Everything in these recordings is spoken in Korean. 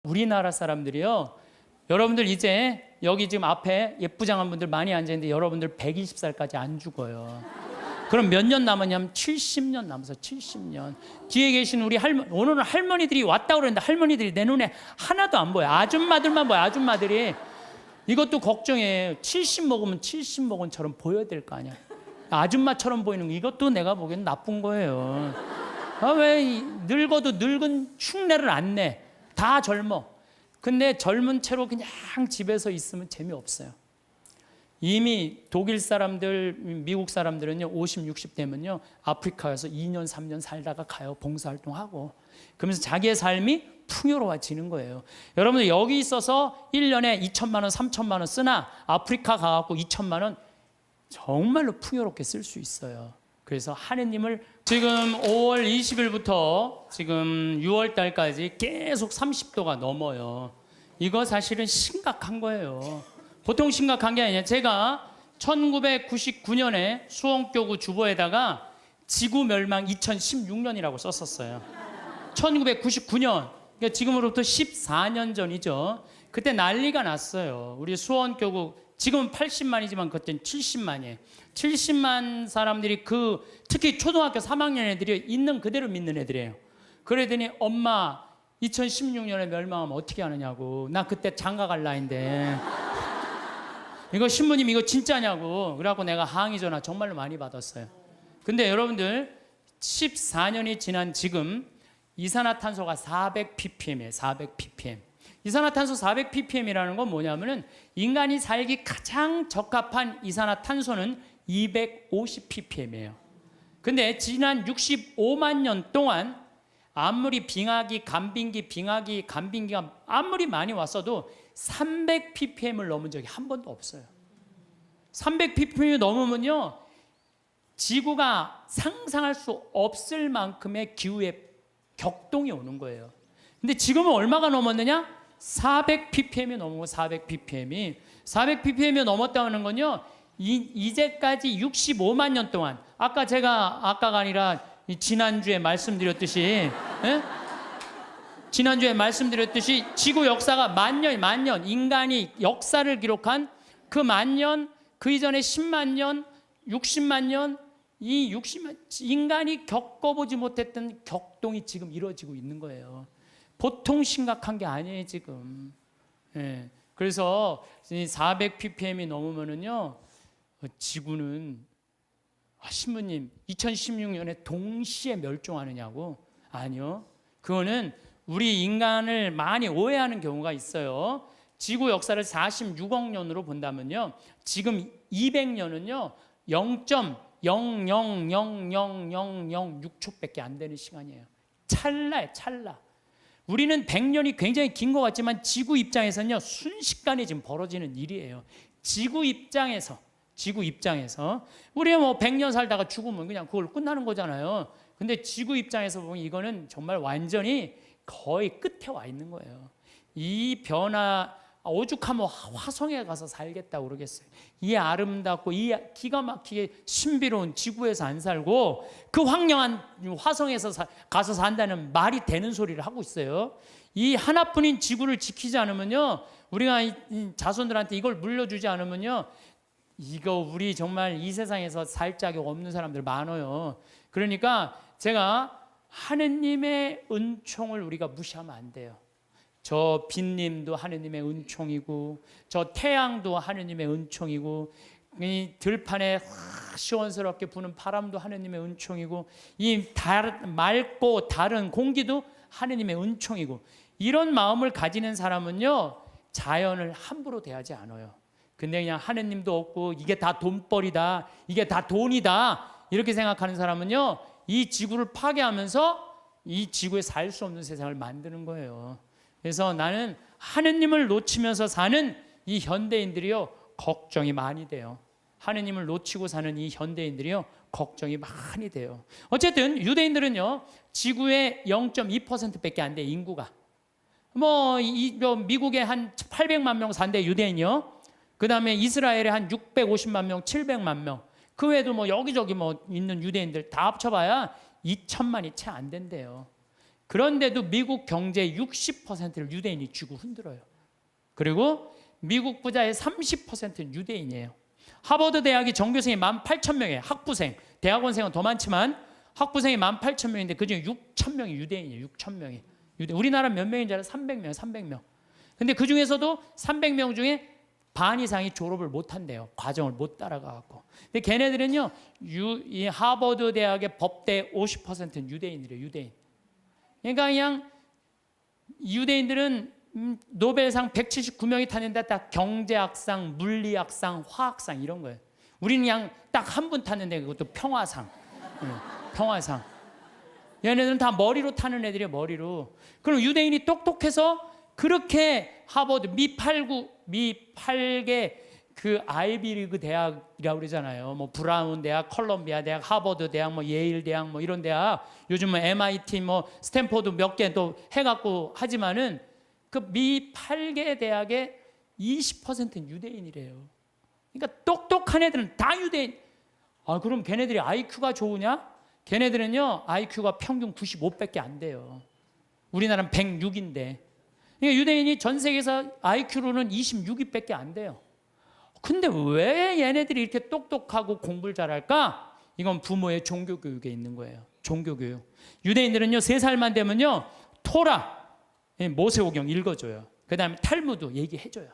우리나라 사람들이요, 여러분들 이제 여기 지금 앞에 예쁘장한 분들 많이 앉아있는데 여러분들 120살까지 안 죽어요. 그럼 몇 년 남았냐면 70년 남았어. 70년. 뒤에 계신 우리 오늘은 할머니들이 왔다고 그러는데 할머니들이 내 눈에 하나도 안 보여. 아줌마들만 보여. 아줌마들이. 이것도 걱정해. 70 먹으면 70 먹은처럼 보여야 될 거 아니야. 아줌마처럼 보이는 거, 이것도 내가 보기엔 나쁜 거예요. 왜 늙어도 늙은 흉내를 안 내. 다 젊어. 근데 젊은 채로 그냥 집에서 있으면 재미없어요. 이미 독일 사람들, 미국 사람들은요, 50, 60 되면요, 아프리카에서 2년, 3년 살다가 가요. 봉사활동하고. 그러면서 자기의 삶이 풍요로워지는 거예요. 여러분들 여기 있어서 1년에 2천만 원, 3천만 원 쓰나 아프리카 가갖고 2천만 원 정말로 풍요롭게 쓸 수 있어요. 그래서 하느님을 지금 5월 20일부터 지금 6월 달까지 계속 30도가 넘어요. 이거 사실은 심각한 거예요. 보통 심각한 게 아니라 제가 1999년에 수원교구 주보에다가 지구 멸망 2016년이라고 썼었어요. 1999년, 그러니까 지금으로부터 14년 전이죠. 그때 난리가 났어요. 우리 수원교구 지금은 80만이지만 그때는 70만이에요. 70만 사람들이 특히 초등학교 3학년 애들이 있는 그대로 믿는 애들이에요. 그러더니 엄마 2016년에 멸망하면 어떻게 하느냐고. 나 그때 장가 갈 나이인데 이거 신부님 이거 진짜냐고. 그래갖고 내가 항의 전화 정말로 많이 받았어요. 근데 여러분들 14년이 지난 지금 이산화탄소가 400ppm이에요. 400ppm. 이산화탄소 400ppm이라는 건 뭐냐면은 인간이 살기 가장 적합한 이산화탄소는 250ppm이에요. 근데 지난 65만 년 동안 아무리 빙하기, 간빙기가 아무리 많이 왔어도 300ppm을 넘은 적이 한 번도 없어요. 300ppm이 넘으면요, 지구가 상상할 수 없을 만큼의 기후의 격동이 오는 거예요. 근데 지금은 얼마가 넘었느냐? 400ppm이 넘은 거. 400ppm이 400ppm이 넘었다는 건요, 이제까지 65만 년 동안, 아까가 아니라 지난주에 말씀드렸듯이, 지난주에 말씀드렸듯이 지구 역사가 만 년, 인간이 역사를 기록한 그 만 년, 그 이전에 10만 년, 60만 년, 이 60만, 인간이 겪어보지 못했던 격동이 지금 이루어지고 있는 거예요. 보통 심각한 게 아니에요, 지금. 예. 그래서 400ppm이 넘으면은요, 지구는, 신부님, 2016년에 동시에 멸종하느냐고? 아니요. 그거는 우리 인간을 많이 오해하는 경우가 있어요. 지구 역사를 46억 년으로 본다면요, 지금 200년은요, 0.0000006초밖에 안 되는 시간이에요. 찰나예요, 찰나. 우리는 100년이 굉장히 긴 것 같지만 지구 입장에서는요, 순식간에 지금 벌어지는 일이에요. 지구 입장에서 우리가 뭐 100년 살다가 죽으면 그냥 그걸 끝나는 거잖아요. 근데 지구 입장에서 보면 이거는 정말 완전히 거의 끝에 와 있는 거예요. 이 변화, 오죽하면 화성에 가서 살겠다고 그러겠어요. 이 아름답고 이 기가 막히게 신비로운 지구에서 안 살고 그 황량한 화성에서 가서 산다는 말이 되는 소리를 하고 있어요. 이 하나뿐인 지구를 지키지 않으면요, 우리가 이 자손들한테 이걸 물려주지 않으면요, 이거 우리 정말 이 세상에서 살 자격 없는 사람들 많아요. 그러니까 제가 하느님의 은총을 우리가 무시하면 안 돼요. 저 빛님도 하느님의 은총이고, 저 태양도 하느님의 은총이고, 이 들판에 시원스럽게 부는 바람도 하느님의 은총이고, 이 맑고 다른 공기도 하느님의 은총이고, 이런 마음을 가지는 사람은요, 자연을 함부로 대하지 않아요. 근데 그냥 하느님도 없고 이게 다 돈벌이다, 이게 다 돈이다, 이렇게 생각하는 사람은요, 이 지구를 파괴하면서 이 지구에 살 수 없는 세상을 만드는 거예요. 그래서 나는 하느님을 놓치면서 사는 이 현대인들이요, 걱정이 많이 돼요. 하느님을 놓치고 사는 이 현대인들이요, 걱정이 많이 돼요. 어쨌든 유대인들은요, 지구의 0.2%밖에 안 돼, 인구가. 미국에 한 800만 명 산대, 유대인이요. 그 다음에 이스라엘에 한 650만 명, 700만 명. 그 외에도 여기저기 있는 유대인들 다 합쳐봐야 2천만이 채 안 된대요. 그런데도 미국 경제의 60%를 유대인이 쥐고 흔들어요. 그리고 미국 부자의 30%는 유대인이에요. 하버드 대학이 전교생이 18,000명이에요. 학부생, 대학원생은 더 많지만 학부생이 18,000명인데 그중에 6,000명이 유대인이에요. 6,000명이. 우리나라 몇 명인지 알아요? 300명, 300명. 근데 그 중에서도 300명 중에 반 이상이 졸업을 못 한대요. 과정을 못 따라가고. 근데 걔네들은요, 이 하버드 대학의 법대 50%는 유대인이래요. 유대인. 그러니까 그냥 유대인들은 노벨상 179명이 탔는데 딱 경제학상, 물리학상, 화학상 이런 거예요. 우리는 그냥 딱 한 분 탔는데 그것도 평화상. 평화상. 얘네들은 다 머리로 타는 애들이에요. 머리로. 그럼 유대인이 똑똑해서 그렇게 하버드 미 8개 그 아이비리그 대학이라고 그러잖아요. 뭐 브라운 대학, 컬럼비아 대학, 하버드 대학, 뭐 예일 대학, 뭐 이런 대학, 요즘은 MIT, 뭐 스탠포드 몇 개 또 해갖고 하지만은 그 미 8개 대학의 20%는 유대인이래요. 그러니까 똑똑한 애들은 다 유대인. 아, 그럼 걔네들이 IQ가 좋으냐? 걔네들은요 IQ가 평균 95밖에 안 돼요. 우리나라는 106인데. 그러니까 유대인이 전 세계에서 IQ로는 26위밖에 안 돼요. 근데 왜 얘네들이 이렇게 똑똑하고 공부를 잘할까? 이건 부모의 종교교육에 있는 거예요. 종교교육. 유대인들은요 3살만 되면요 토라, 모세오경 읽어줘요. 그 다음에 탈무드 얘기해줘요.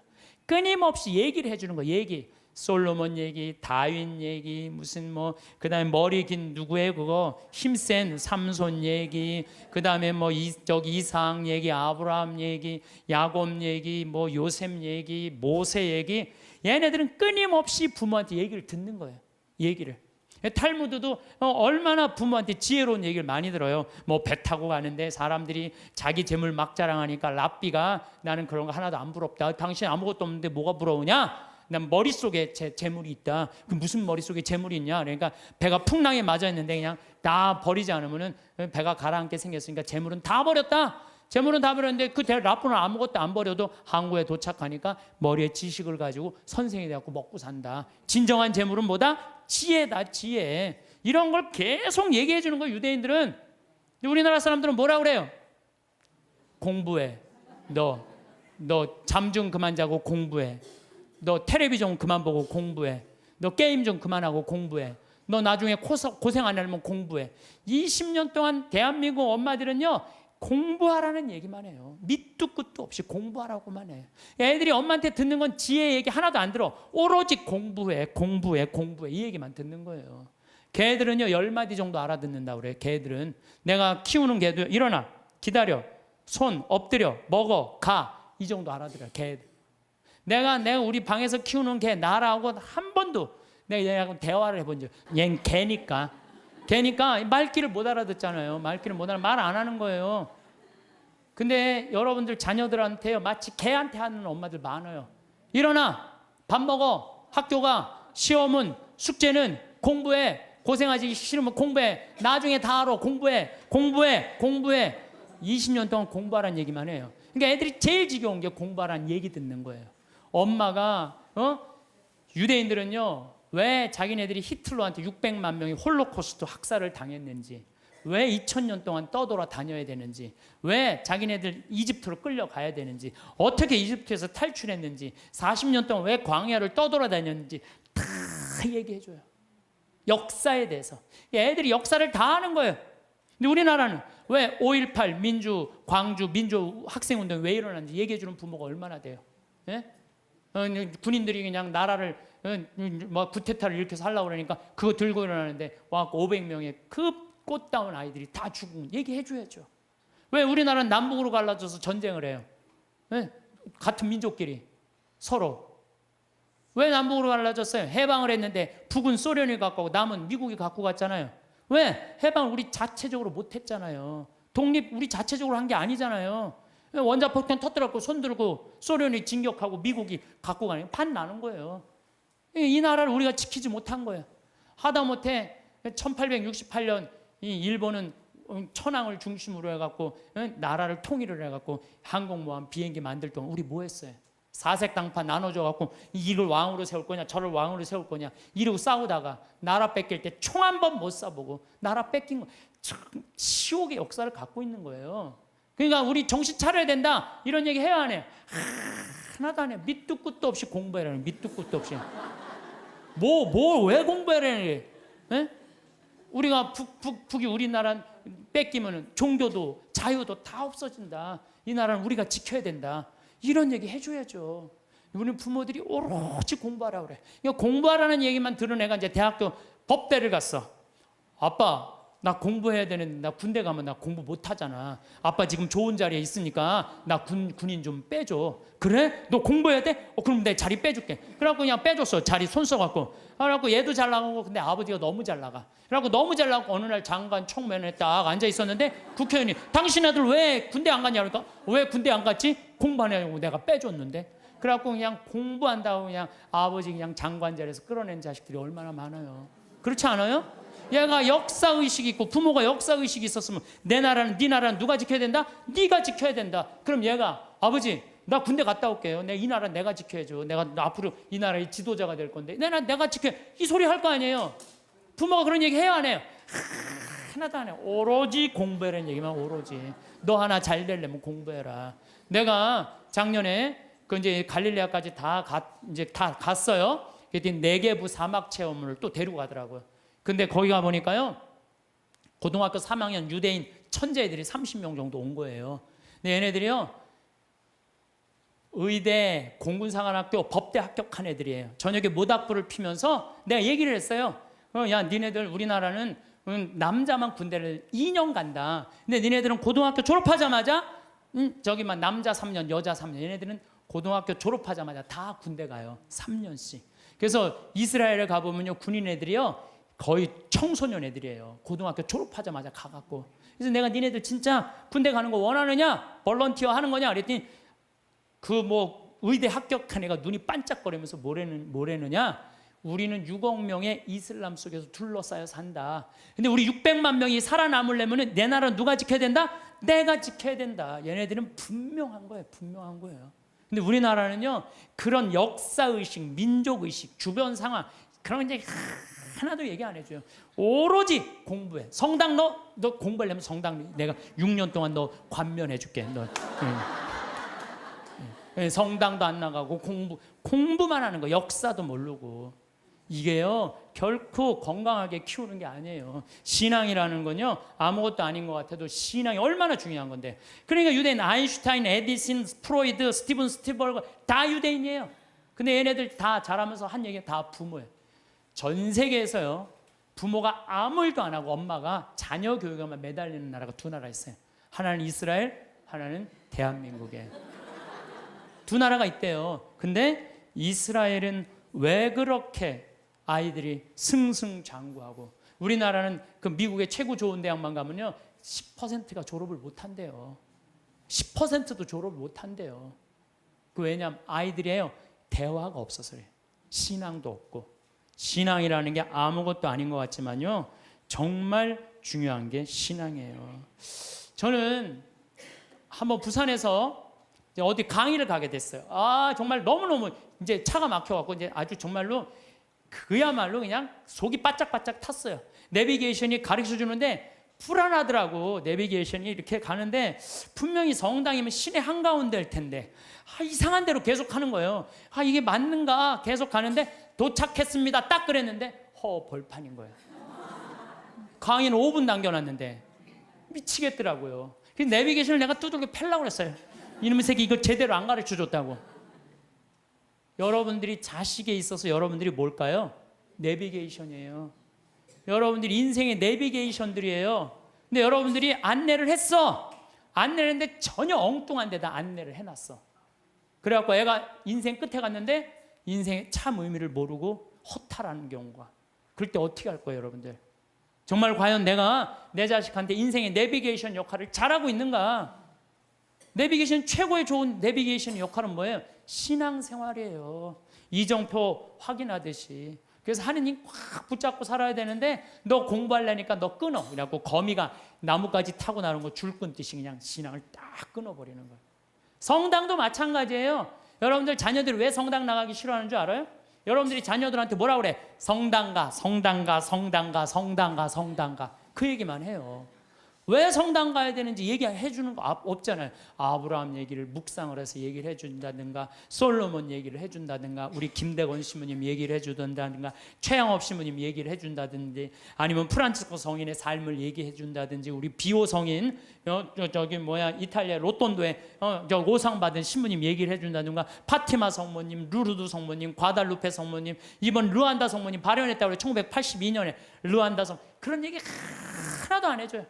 끊임없이 얘기를 해주는 거예요. 얘기. 솔로몬 얘기, 다윈 얘기, 무슨 뭐 그다음에 머리 긴 누구의 그거 힘센 삼손 얘기, 그다음에 뭐 이삭 얘기, 아브라함 얘기, 야곱 얘기, 뭐 요셉 얘기, 모세 얘기. 얘네들은 끊임없이 부모한테 얘기를 듣는 거예요. 얘기를. 탈무드도 얼마나 부모한테 지혜로운 얘기를 많이 들어요. 뭐 배 타고 가는데 사람들이 자기 재물 막 자랑하니까 랍비가 나는 그런 거 하나도 안 부럽다. 당신 아무것도 없는데 뭐가 부러우냐? 난 머릿속에 재물이 있다. 그 무슨 머릿속에 재물이 있냐? 그러니까 배가 풍랑에 맞아 있는데 그냥 다 버리지 않으면은 배가 가라앉게 생겼으니까 재물은 다 버렸다. 재물은 다 버렸는데 그 랍비는 아무것도 안 버려도 항구에 도착하니까 머리에 지식을 가지고 선생이 되고 먹고 산다. 진정한 재물은 뭐다? 지혜다. 지혜. 이런 걸 계속 얘기해 주는 거예요. 유대인들은. 우리나라 사람들은 뭐라 그래요? 공부해. 너 잠 좀 그만 자고 공부해. 너 텔레비전 그만 보고 공부해. 너 게임 좀 그만하고 공부해. 너 나중에 고생 안 하려면 공부해. 20년 동안 대한민국 엄마들은요 공부하라는 얘기만 해요. 밑도 끝도 없이 공부하라고만 해요. 애들이 엄마한테 듣는 건 지혜 얘기 하나도 안 들어. 오로지 공부해 이 얘기만 듣는 거예요. 걔들은요 10마디 정도 알아듣는다고 그래요. 걔들은. 내가 키우는 개도 일어나, 기다려, 손, 엎드려, 먹어, 가 이 정도 알아들어요. 걔들. 내가 우리 방에서 키우는 개 나라하고 한 번도 내가 대화를 해본 적. 얘는 개니까 말귀를 못 알아듣잖아요. 말귀를 못 알아 말 안 하는 거예요. 근데 여러분들 자녀들한테요 마치 개한테 하는 엄마들 많아요. 일어나, 밥 먹어, 학교 가, 시험은 숙제는 공부해, 고생하기 싫으면 공부해, 나중에 다 알아. 공부해 20년 동안 공부하라는 얘기만 해요. 그러니까 애들이 제일 지겨운 게 공부하라는 얘기 듣는 거예요. 엄마가 유대인들은요 왜 자기네들이 히틀러한테 600만 명이 홀로코스트 학살을 당했는지, 왜 2000년 동안 떠돌아 다녀야 되는지, 왜 자기네들 이집트로 끌려가야 되는지, 어떻게 이집트에서 탈출했는지, 40년 동안 왜 광야를 떠돌아 다녔는지 다 얘기해줘요. 역사에 대해서. 애들이 역사를 다 아는 거예요. 근데 우리나라는 왜 5.18 광주 민주 학생운동이 왜 일어났는지 얘기해주는 부모가 얼마나 돼요? 예? 군인들이 그냥 나라를 뭐 구테타를 일으켜서 하려고 그러니까 그거 들고 일어나는데 와 500명의 그 꽃다운 아이들이 다 죽은 얘기해줘야죠. 왜 우리나라는 남북으로 갈라져서 전쟁을 해요? 예? 같은 민족끼리 서로. 왜 남북으로 갈라졌어요? 해방을 했는데 북은 소련이 갖고 가고 남은 미국이 갖고 갔잖아요. 왜? 해방을 우리 자체적으로 못했잖아요. 독립 우리 자체적으로 한 게 아니잖아요. 원자폭탄 터뜨렸고 손들고 소련이 진격하고 미국이 갖고 가는 판 나는 거예요. 이 나라를 우리가 지키지 못한 거예요. 하다못해 1868년 이 일본은 천황을 중심으로 해갖고 나라를 통일을 해갖고 항공모함 비행기 만들 동안 우리 뭐 했어요? 사색 당판 나눠줘갖고 이걸 왕으로 세울 거냐 저를 왕으로 세울 거냐 이러고 싸우다가 나라 뺏길 때 총 한 번 못 쏴보고 나라 뺏긴 거 시옥의 역사를 갖고 있는 거예요. 그러니까 우리 정신 차려야 된다 이런 얘기 해야 하네요. 하나도 안 해요. 밑도 끝도 없이 공부해라는, 밑도 끝도 없이. 왜 공부해라는. 네? 우리가 북이 우리나라 뺏기면 종교도 자유도 다 없어진다. 이 나라는 우리가 지켜야 된다. 이런 얘기 해줘야죠. 우리는 부모들이 오로지 공부하라 그래. 그러니까 공부하라는 얘기만 들은 애가 이제 대학교 법대를 갔어. 아빠, 나 공부해야 되는데 나 군대 가면 나 공부 못 하잖아. 아빠 지금 좋은 자리에 있으니까 나 군인 좀 빼줘. 그래? 너 공부해야 돼? 그럼 내 자리 빼줄게. 그래갖고 그냥 빼줬어. 자리 손 써갖고. 그래갖고 얘도 잘 나가고 근데 아버지가 너무 잘 나가. 그래갖고 너무 잘 나가고 어느 날 장관 청면에 딱 앉아 있었는데 국회의원이 당신 아들 왜 군대 안 갔냐 그러니까 왜 군대 안 갔지? 공부하냐고 내가 빼줬는데. 그래갖고 그냥 공부한다고 그냥 아버지 그냥 장관 자리에서 끌어낸 자식들이 얼마나 많아요. 그렇지 않아요? 얘가 역사의식이 있고 부모가 역사의식이 있었으면 내 나라는 네 나라는 누가 지켜야 된다? 네가 지켜야 된다. 그럼 얘가 아버지 나 군대 갔다 올게요. 이 나라 내가 지켜야죠. 내가 앞으로 이 나라의 지도자가 될 건데 내가 지켜. 이 소리 할 거 아니에요. 부모가 그런 얘기 해요 안 해요? 하나도 안 해요. 오로지 공부해라는 얘기만 오로지. 너 하나 잘 되려면 공부해라. 내가 작년에 그 이제 갈릴레아까지 다 갔어요. 그랬더니 네게부 사막 체험을 또 데리고 가더라고요. 근데 거기 가 보니까요, 고등학교 3학년 유대인 천재애들이 30명 정도 온 거예요. 근데 얘네들이요, 의대, 공군사관학교, 법대 합격한 애들이에요. 저녁에 모닥불을 피면서 내가 얘기를 했어요. 야, 니네들 우리나라는 남자만 군대를 2년 간다. 근데 니네들은 고등학교 졸업하자마자 저기만 남자 3년, 여자 3년. 얘네들은 고등학교 졸업하자마자 다 군대 가요. 3년씩. 그래서 이스라엘에 가보면요, 군인 애들이요, 거의 청소년 애들이에요. 고등학교 졸업하자마자 가갖고. 그래서 내가 니네들 진짜 군대 가는 거 원하느냐? 볼런티어 하는 거냐? 그랬더니 의대 합격한 애가 눈이 반짝거리면서 뭐래느냐? 우리는 6억 명의 이슬람 속에서 둘러싸여 산다. 근데 우리 600만 명이 살아남으려면 내 나라는 누가 지켜야 된다? 내가 지켜야 된다. 얘네들은 분명한 거예요. 분명한 거예요. 근데 우리나라는요, 그런 역사의식, 민족의식, 주변 상황 그런 거 이제 하나도 얘기 안 해줘요. 오로지 공부해. 성당 너 공부하려면 성당 내가 6년 동안 너 관면해줄게. 너 성당도 안 나가고 공부만 하는 거. 역사도 모르고. 이게요 결코 건강하게 키우는 게 아니에요. 신앙이라는 건요 아무것도 아닌 것 같아도 신앙이 얼마나 중요한 건데. 그러니까 유대인 아인슈타인, 에디슨, 프로이드, 스티븐 스티벌거 다 유대인이에요. 근데 얘네들 다 자라면서 한 얘기가 다 부모예요. 전 세계에서요 부모가 아무 일도 안 하고 엄마가 자녀 교육에만 매달리는 나라가 두 나라 있어요. 하나는 이스라엘, 하나는 대한민국에. 두 나라가 있대요. 근데 이스라엘은 왜 그렇게 아이들이 승승장구하고, 우리나라는 그 미국의 최고 좋은 대학만 가면요 10%가 졸업을 못 한대요. 10%도 졸업을 못 한대요. 왜냐하면 아이들이에요 대화가 없어서 그래요. 신앙도 없고. 신앙이라는 게 아무것도 아닌 것 같지만요 정말 중요한 게 신앙이에요. 저는 한번 부산에서 어디 강의를 가게 됐어요. 정말 너무너무 이제 차가 막혀갖고 이제 아주 정말로 그야말로 그냥 속이 바짝바짝 탔어요. 내비게이션이 가르쳐 주는데 불안하더라고. 내비게이션이 이렇게 가는데 분명히 성당이면 시내 한가운데일 텐데 이상한 대로 계속 하는 거예요. 이게 맞는가 계속 가는데 도착했습니다 딱 그랬는데 벌판인 거예요. 강의는 5분 남겨놨는데 미치겠더라고요. 그래서 내비게이션을 내가 두들겨 패려고 그랬어요. 이놈의 새끼 이거 제대로 안 가르쳐 줬다고. 여러분들이 자식에 있어서 여러분들이 뭘까요? 내비게이션이에요. 여러분들이 인생의 내비게이션들이에요. 근데 여러분들이 안내를 했어. 안내를 했는데 전혀 엉뚱한 데다 안내를 해놨어. 그래갖고 애가 인생 끝에 갔는데 인생의 참 의미를 모르고 허탈하는 경우가. 그럴 때 어떻게 할 거예요, 여러분들? 정말 과연 내가 내 자식한테 인생의 내비게이션 역할을 잘하고 있는가? 내비게이션 최고의 좋은 내비게이션 역할은 뭐예요? 신앙생활이에요. 이정표 확인하듯이. 그래서 하느님 확 붙잡고 살아야 되는데 너 공부하려니까 너 끊어. 그래갖고 거미가 나뭇가지 타고 나는 거 줄 끊듯이 그냥 신앙을 딱 끊어버리는 거예요. 성당도 마찬가지예요. 여러분들 자녀들이 왜 성당 나가기 싫어하는 줄 알아요? 여러분들이 자녀들한테 뭐라 그래? 성당가, 성당가, 성당가, 성당가, 성당가. 그 얘기만 해요. 왜 성당 가야 되는지 얘기해 주는 거 없잖아요. 아브라함 얘기를 묵상을 해서 얘기를 해준다든가, 솔로몬 얘기를 해준다든가, 우리 김대건 신부님 얘기를 해준다든가, 최양업 신부님 얘기를 해준다든지, 아니면 프란치스코 성인의 삶을 얘기해 준다든지, 우리 비오 성인 이탈리아 로톤도에 오상 받은 신부님 얘기를 해준다든가, 파티마 성모님, 루르드 성모님, 과달루페 성모님, 이번 르완다 성모님 발현했다고 1982년에 르완다 성, 그런 얘기 하나도 안 해줘요.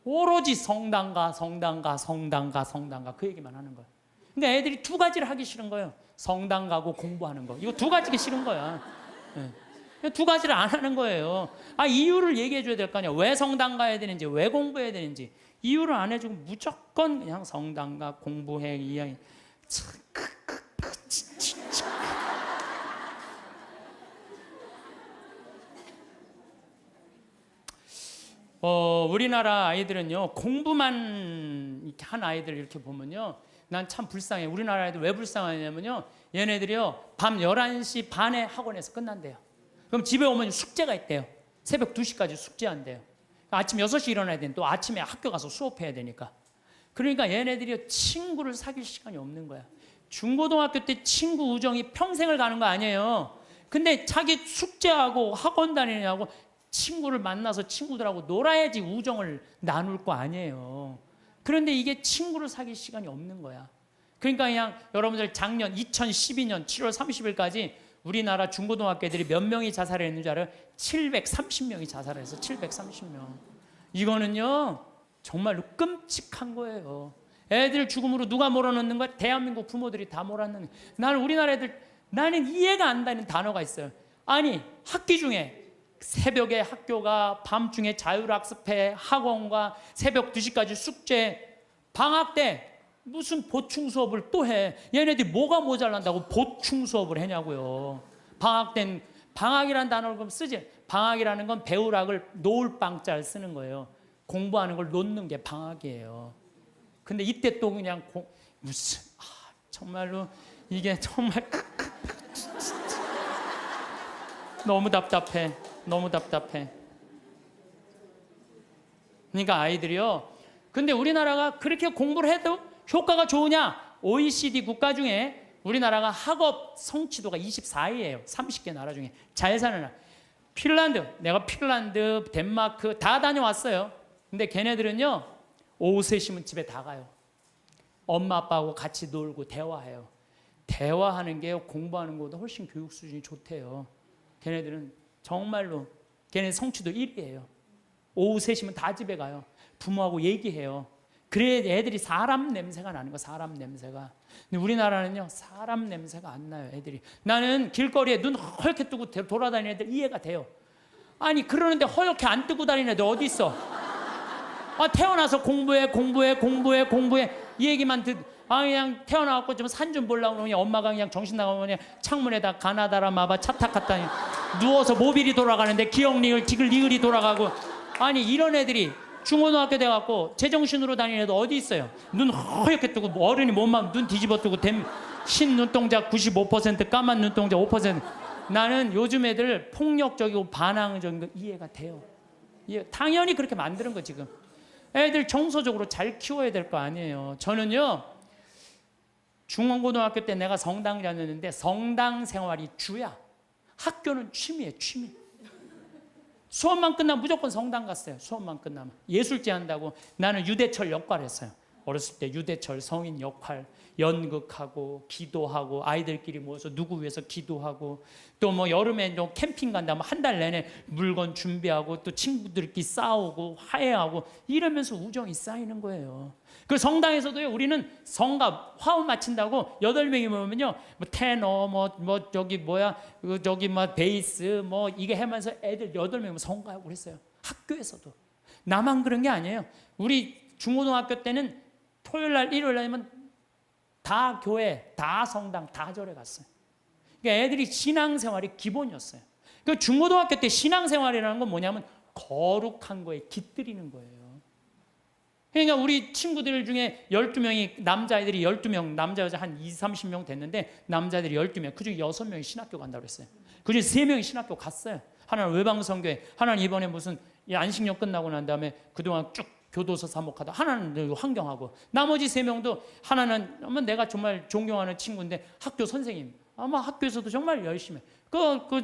오로지 성당가 그 얘기만 하는 거예요. 근데 애들이 두 가지를 하기 싫은 거예요. 성당 가고 공부하는 거. 이거 두 가지가 싫은 거야. 네. 두 가지를 안 하는 거예요. 이유를 얘기해 줘야 될 거 아니야. 왜 성당 가야 되는지, 왜 공부해야 되는지 이유를 안 해주고 무조건 그냥 성당 가 공부해 이야기. 진짜. 우리나라 아이들은요, 공부만 이렇게 한 아이들 이렇게 보면요, 난 참 불쌍해. 우리나라 아이들 왜 불쌍하냐면요, 얘네들이요 밤 11시 반에 학원에서 끝난대요. 그럼 집에 오면 숙제가 있대요. 새벽 2시까지 숙제한대요. 아침 6시 일어나야 되는데 또 아침에 학교 가서 수업해야 되니까. 그러니까 얘네들이 친구를 사귈 시간이 없는 거야. 중고등학교 때 친구 우정이 평생을 가는 거 아니에요. 근데 자기 숙제하고 학원 다니느냐고 친구를 만나서 친구들하고 놀아야지 우정을 나눌 거 아니에요. 그런데 이게 친구를 사귈 시간이 없는 거야. 그러니까 그냥 여러분들 작년 2012년 7월 30일까지 우리나라 중고등학교 애들이 몇 명이 자살을 했는지 알아요? 730명이 자살을 했어. 730명. 이거는요 정말로 끔찍한 거예요. 애들 죽음으로 누가 몰아넣는 거야? 대한민국 부모들이 다 몰아넣는 거야. 나는 우리나라 애들, 나는 이해가 안 되는 단어가 있어요. 아니 학기 중에 새벽에 학교가, 밤중에 자율학습회, 학원과 새벽 2시까지 숙제, 방학 때 무슨 보충 수업을 또 해. 얘네들이 뭐가 모자란다고 보충 수업을 하냐고요. 방학 땐, 방학이라는 단어를 그럼 쓰지. 방학이라는 건 배우락을 놓을 방자를 쓰는 거예요. 공부하는 걸 놓는 게 방학이에요. 근데 이때 또 그냥 무슨 정말로 이게 정말 너무 답답해. 너무 답답해. 그러니까 아이들이요. 근데 우리나라가 그렇게 공부를 해도 효과가 좋으냐? OECD 국가 중에 우리나라가 학업 성취도가 24위예요. 30개 나라 중에 잘 사는 나라. 핀란드, 내가 핀란드, 덴마크 다 다녀왔어요. 근데 걔네들은요 오후 3시면 집에 다 가요. 엄마 아빠하고 같이 놀고 대화해요. 대화하는 게 공부하는 것보다 훨씬 교육 수준이 좋대요. 걔네들은 정말로 걔네 성취도 1위예요. 오후 3시면 다 집에 가요. 부모하고 얘기해요. 그래야 애들이 사람 냄새가 나는 거, 사람 냄새가. 근데 우리나라는요 사람 냄새가 안 나요. 애들이. 나는 길거리에 눈 허옇게 뜨고 돌아다니는 애들 이해가 돼요. 아니 그러는데 허옇게 안 뜨고 다니는 애들 어디 있어? 태어나서 공부해 이 얘기만 그냥 태어나갖고 좀 산 좀 보려고 그러면 엄마가 그냥 정신 나가면 그냥 창문에다 가나다라 마바 차탁 갖다 누워서 모빌이 돌아가는데 기억리을 지글리을이 돌아가고. 아니 이런 애들이 중고등학교 돼갖고 제정신으로 다니는 애들 어디 있어요? 눈 허옇게 뜨고 어른이 몸만 눈 뒤집어 뜨고 흰 눈동자 95%, 까만 눈동자 5%. 나는 요즘 애들 폭력적이고 반항적인 거 이해가 돼요. 당연히 그렇게 만드는 거 지금. 애들 정서적으로 잘 키워야 될 거 아니에요. 저는요 중고등학교 때 내가 성당 다녔는데 성당 생활이 주야. 학교는 취미예요, 취미. 수업만 끝나면 무조건 성당 갔어요. 수업만 끝나면. 예술제 한다고 나는 유대철 역할 했어요. 어렸을 때 유대철 성인 역할, 연극하고 기도하고 아이들끼리 모여서 누구 위해서 기도하고 또 뭐 여름에 좀 캠핑 간다면 한 달 내내 물건 준비하고 또 친구들끼리 싸우고 화해하고 이러면서 우정이 쌓이는 거예요. 그 성당에서도요 우리는 성가 화음 마친다고 8명이 모이면요 뭐 테너 뭐 저기 뭐야 저기 뭐 베이스 뭐 이게 하면서 애들 8명이 성가하고 그랬어요. 학교에서도. 나만 그런 게 아니에요. 우리 중고등학교 때는 토요일 날 일요일 날이면 다 교회, 다 성당, 다 절에 갔어요. 그러니까 애들이 신앙생활이 기본이었어요. 그 중고등학교 때 신앙생활이라는 건 뭐냐면 거룩한 거에 깃들이는 거예요. 그러니까 우리 친구들 중에 12명이 남자애들이 12명, 남자 여자 한 20, 30명 됐는데 남자들이 12명, 그중에 6명이 신학교 간다고 그랬어요. 그중에 3명이 신학교 갔어요. 하나는 외방성교회, 하나는 이번에 무슨 안식년 끝나고 난 다음에 그동안 쭉 교도소 사목하다, 하나는 환경하고, 나머지 3명도 하나는 아마 내가 정말 존경하는 친구인데 학교 선생님, 아마 학교에서도 정말 열심히 해.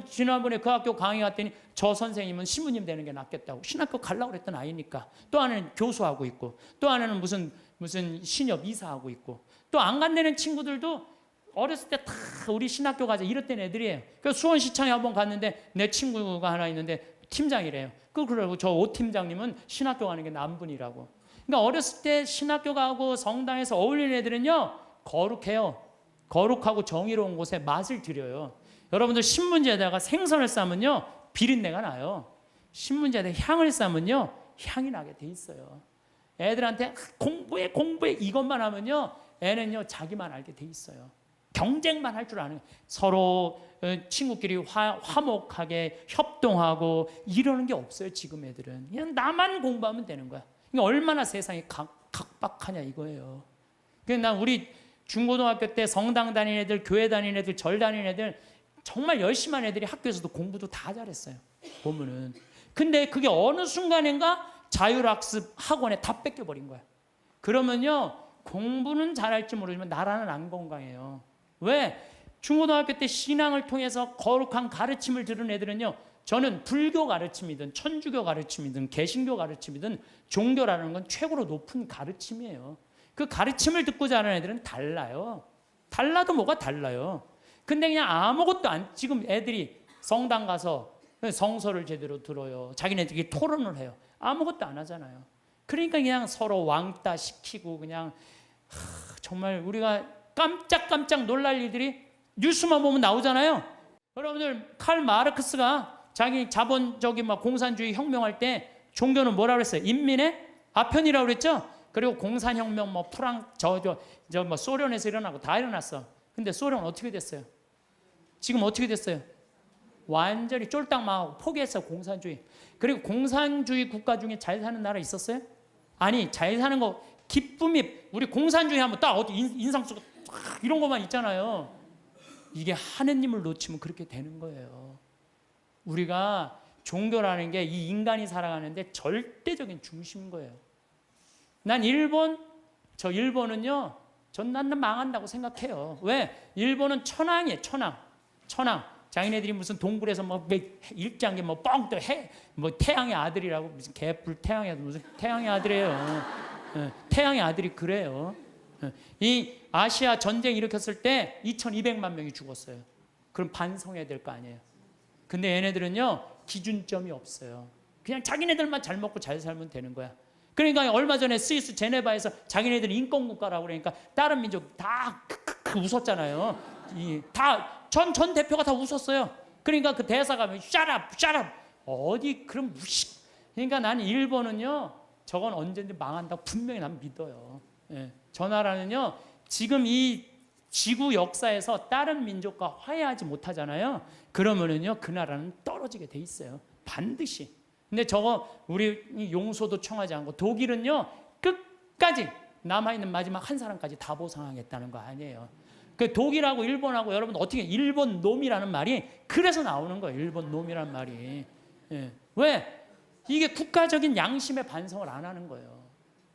지난번에 그 학교 강의 갔더니 저 선생님은 신부님 되는 게 낫겠다고 신학교 가려고 그랬던 아이니까, 또 하나는 교수하고 있고, 또 하나는 무슨 신협 이사하고 있고, 또 안 간다는 친구들도 어렸을 때 다 우리 신학교 가자 이랬던 애들이에요. 그래서 수원시청에 한번 갔는데 내 친구가 하나 있는데 팀장이래요. 그러고 저 오 팀장님은 신학교 가는 게 남분이라고. 그러니까 어렸을 때 신학교 가고 성당에서 어울리는 애들은요, 거룩해요. 거룩하고 정의로운 곳에 맛을 들여요. 여러분들 신문지에다가 생선을 싸면요, 비린내가 나요. 신문지에다 향을 싸면요, 향이 나게 돼 있어요. 애들한테 공부해 이것만 하면요, 애는요 자기만 알게 돼 있어요. 경쟁만 할 줄 아는, 서로 친구끼리 화목하게 협동하고 이러는 게 없어요. 지금 애들은 그냥 나만 공부하면 되는 거야. 그러니까 얼마나 세상이 각박하냐 이거예요. 그러니까 난 우리 중고등학교 때 성당 다니는 애들, 교회 다니는 애들, 절 다니는 애들, 정말 열심히 한 애들이 학교에서도 공부도 다 잘했어요. 보면은. 근데 그게 어느 순간인가 자율학습 학원에 다 뺏겨버린 거야. 그러면요, 공부는 잘할지 모르지만 나라는 안 건강해요. 왜? 중고등학교 때 신앙을 통해서 거룩한 가르침을 들은 애들은요, 저는 불교 가르침이든 천주교 가르침이든 개신교 가르침이든 종교라는 건 최고로 높은 가르침이에요. 그 가르침을 듣고 자란 애들은 달라요. 달라도 뭐가 달라요. 근데 그냥 아무것도 안, 지금 애들이 성당 가서 성서를 제대로 들어요. 자기네들끼리 토론을 해요. 아무것도 안 하잖아요. 그러니까 그냥 서로 왕따 시키고 그냥 정말 우리가 깜짝깜짝 놀랄 일들이 뉴스만 보면 나오잖아요. 여러분들 칼 마르크스가 자기 자본적인 막 공산주의 혁명할 때 종교는 뭐라 그랬어요? 인민의 아편이라고 그랬죠. 그리고 공산혁명 뭐 뭐 소련에서 일어나고 다 일어났어. 근데 소련은 어떻게 됐어요? 지금 어떻게 됐어요? 완전히 쫄딱 망하고 포기했어, 공산주의. 그리고 공산주의 국가 중에 잘 사는 나라 있었어요? 아니, 잘 사는 거 기쁨이, 우리 공산주의 하면 딱 어디 인상 쓰고 이런 것만 있잖아요. 이게 하느님을 놓치면 그렇게 되는 거예요. 우리가 종교라는 게 이 인간이 살아가는데 절대적인 중심인 거예요. 난 일본은요, 나는 망한다고 생각해요. 왜? 일본은 천황이에요, 천황. 자기네들이 무슨 동굴에서 뭐 일장 게 뭐 뻥 또 뭐 태양의 아들이라고, 무슨 개뿔 태양의 아들, 무슨 태양의 아들이에요. 태양의 아들이 그래요. 이 아시아 전쟁 일으켰을 때 2,200만 명이 죽었어요. 그럼 반성해야 될 거 아니에요. 근데 얘네들은요, 기준점이 없어요. 그냥 자기네들만 잘 먹고 잘 살면 되는 거야. 그러니까 얼마 전에 스위스 제네바에서 자기네들이 인권국가라고 그러니까 다른 민족 다 웃었잖아요. 전 대표가 다 웃었어요. 그러니까 그 대사가 shut up. 어디 그런 무식. 그러니까 난 일본은요, 저건 언제든지 망한다고 분명히 난 믿어요. 예. 저 나라는요, 지금 이 지구 역사에서 다른 민족과 화해하지 못하잖아요. 그러면은요, 그 나라는 떨어지게 돼 있어요. 반드시. 근데 저거 우리 용서도 청하지 않고, 독일은요, 끝까지 남아있는 마지막 한 사람까지 다 보상하겠다는 거 아니에요. 그 독일하고 일본하고, 여러분 어떻게, 일본 놈이라는 말이 그래서 나오는 거예요. 일본 놈이라는 말이. 예. 왜? 이게 국가적인 양심의 반성을 안 하는 거예요.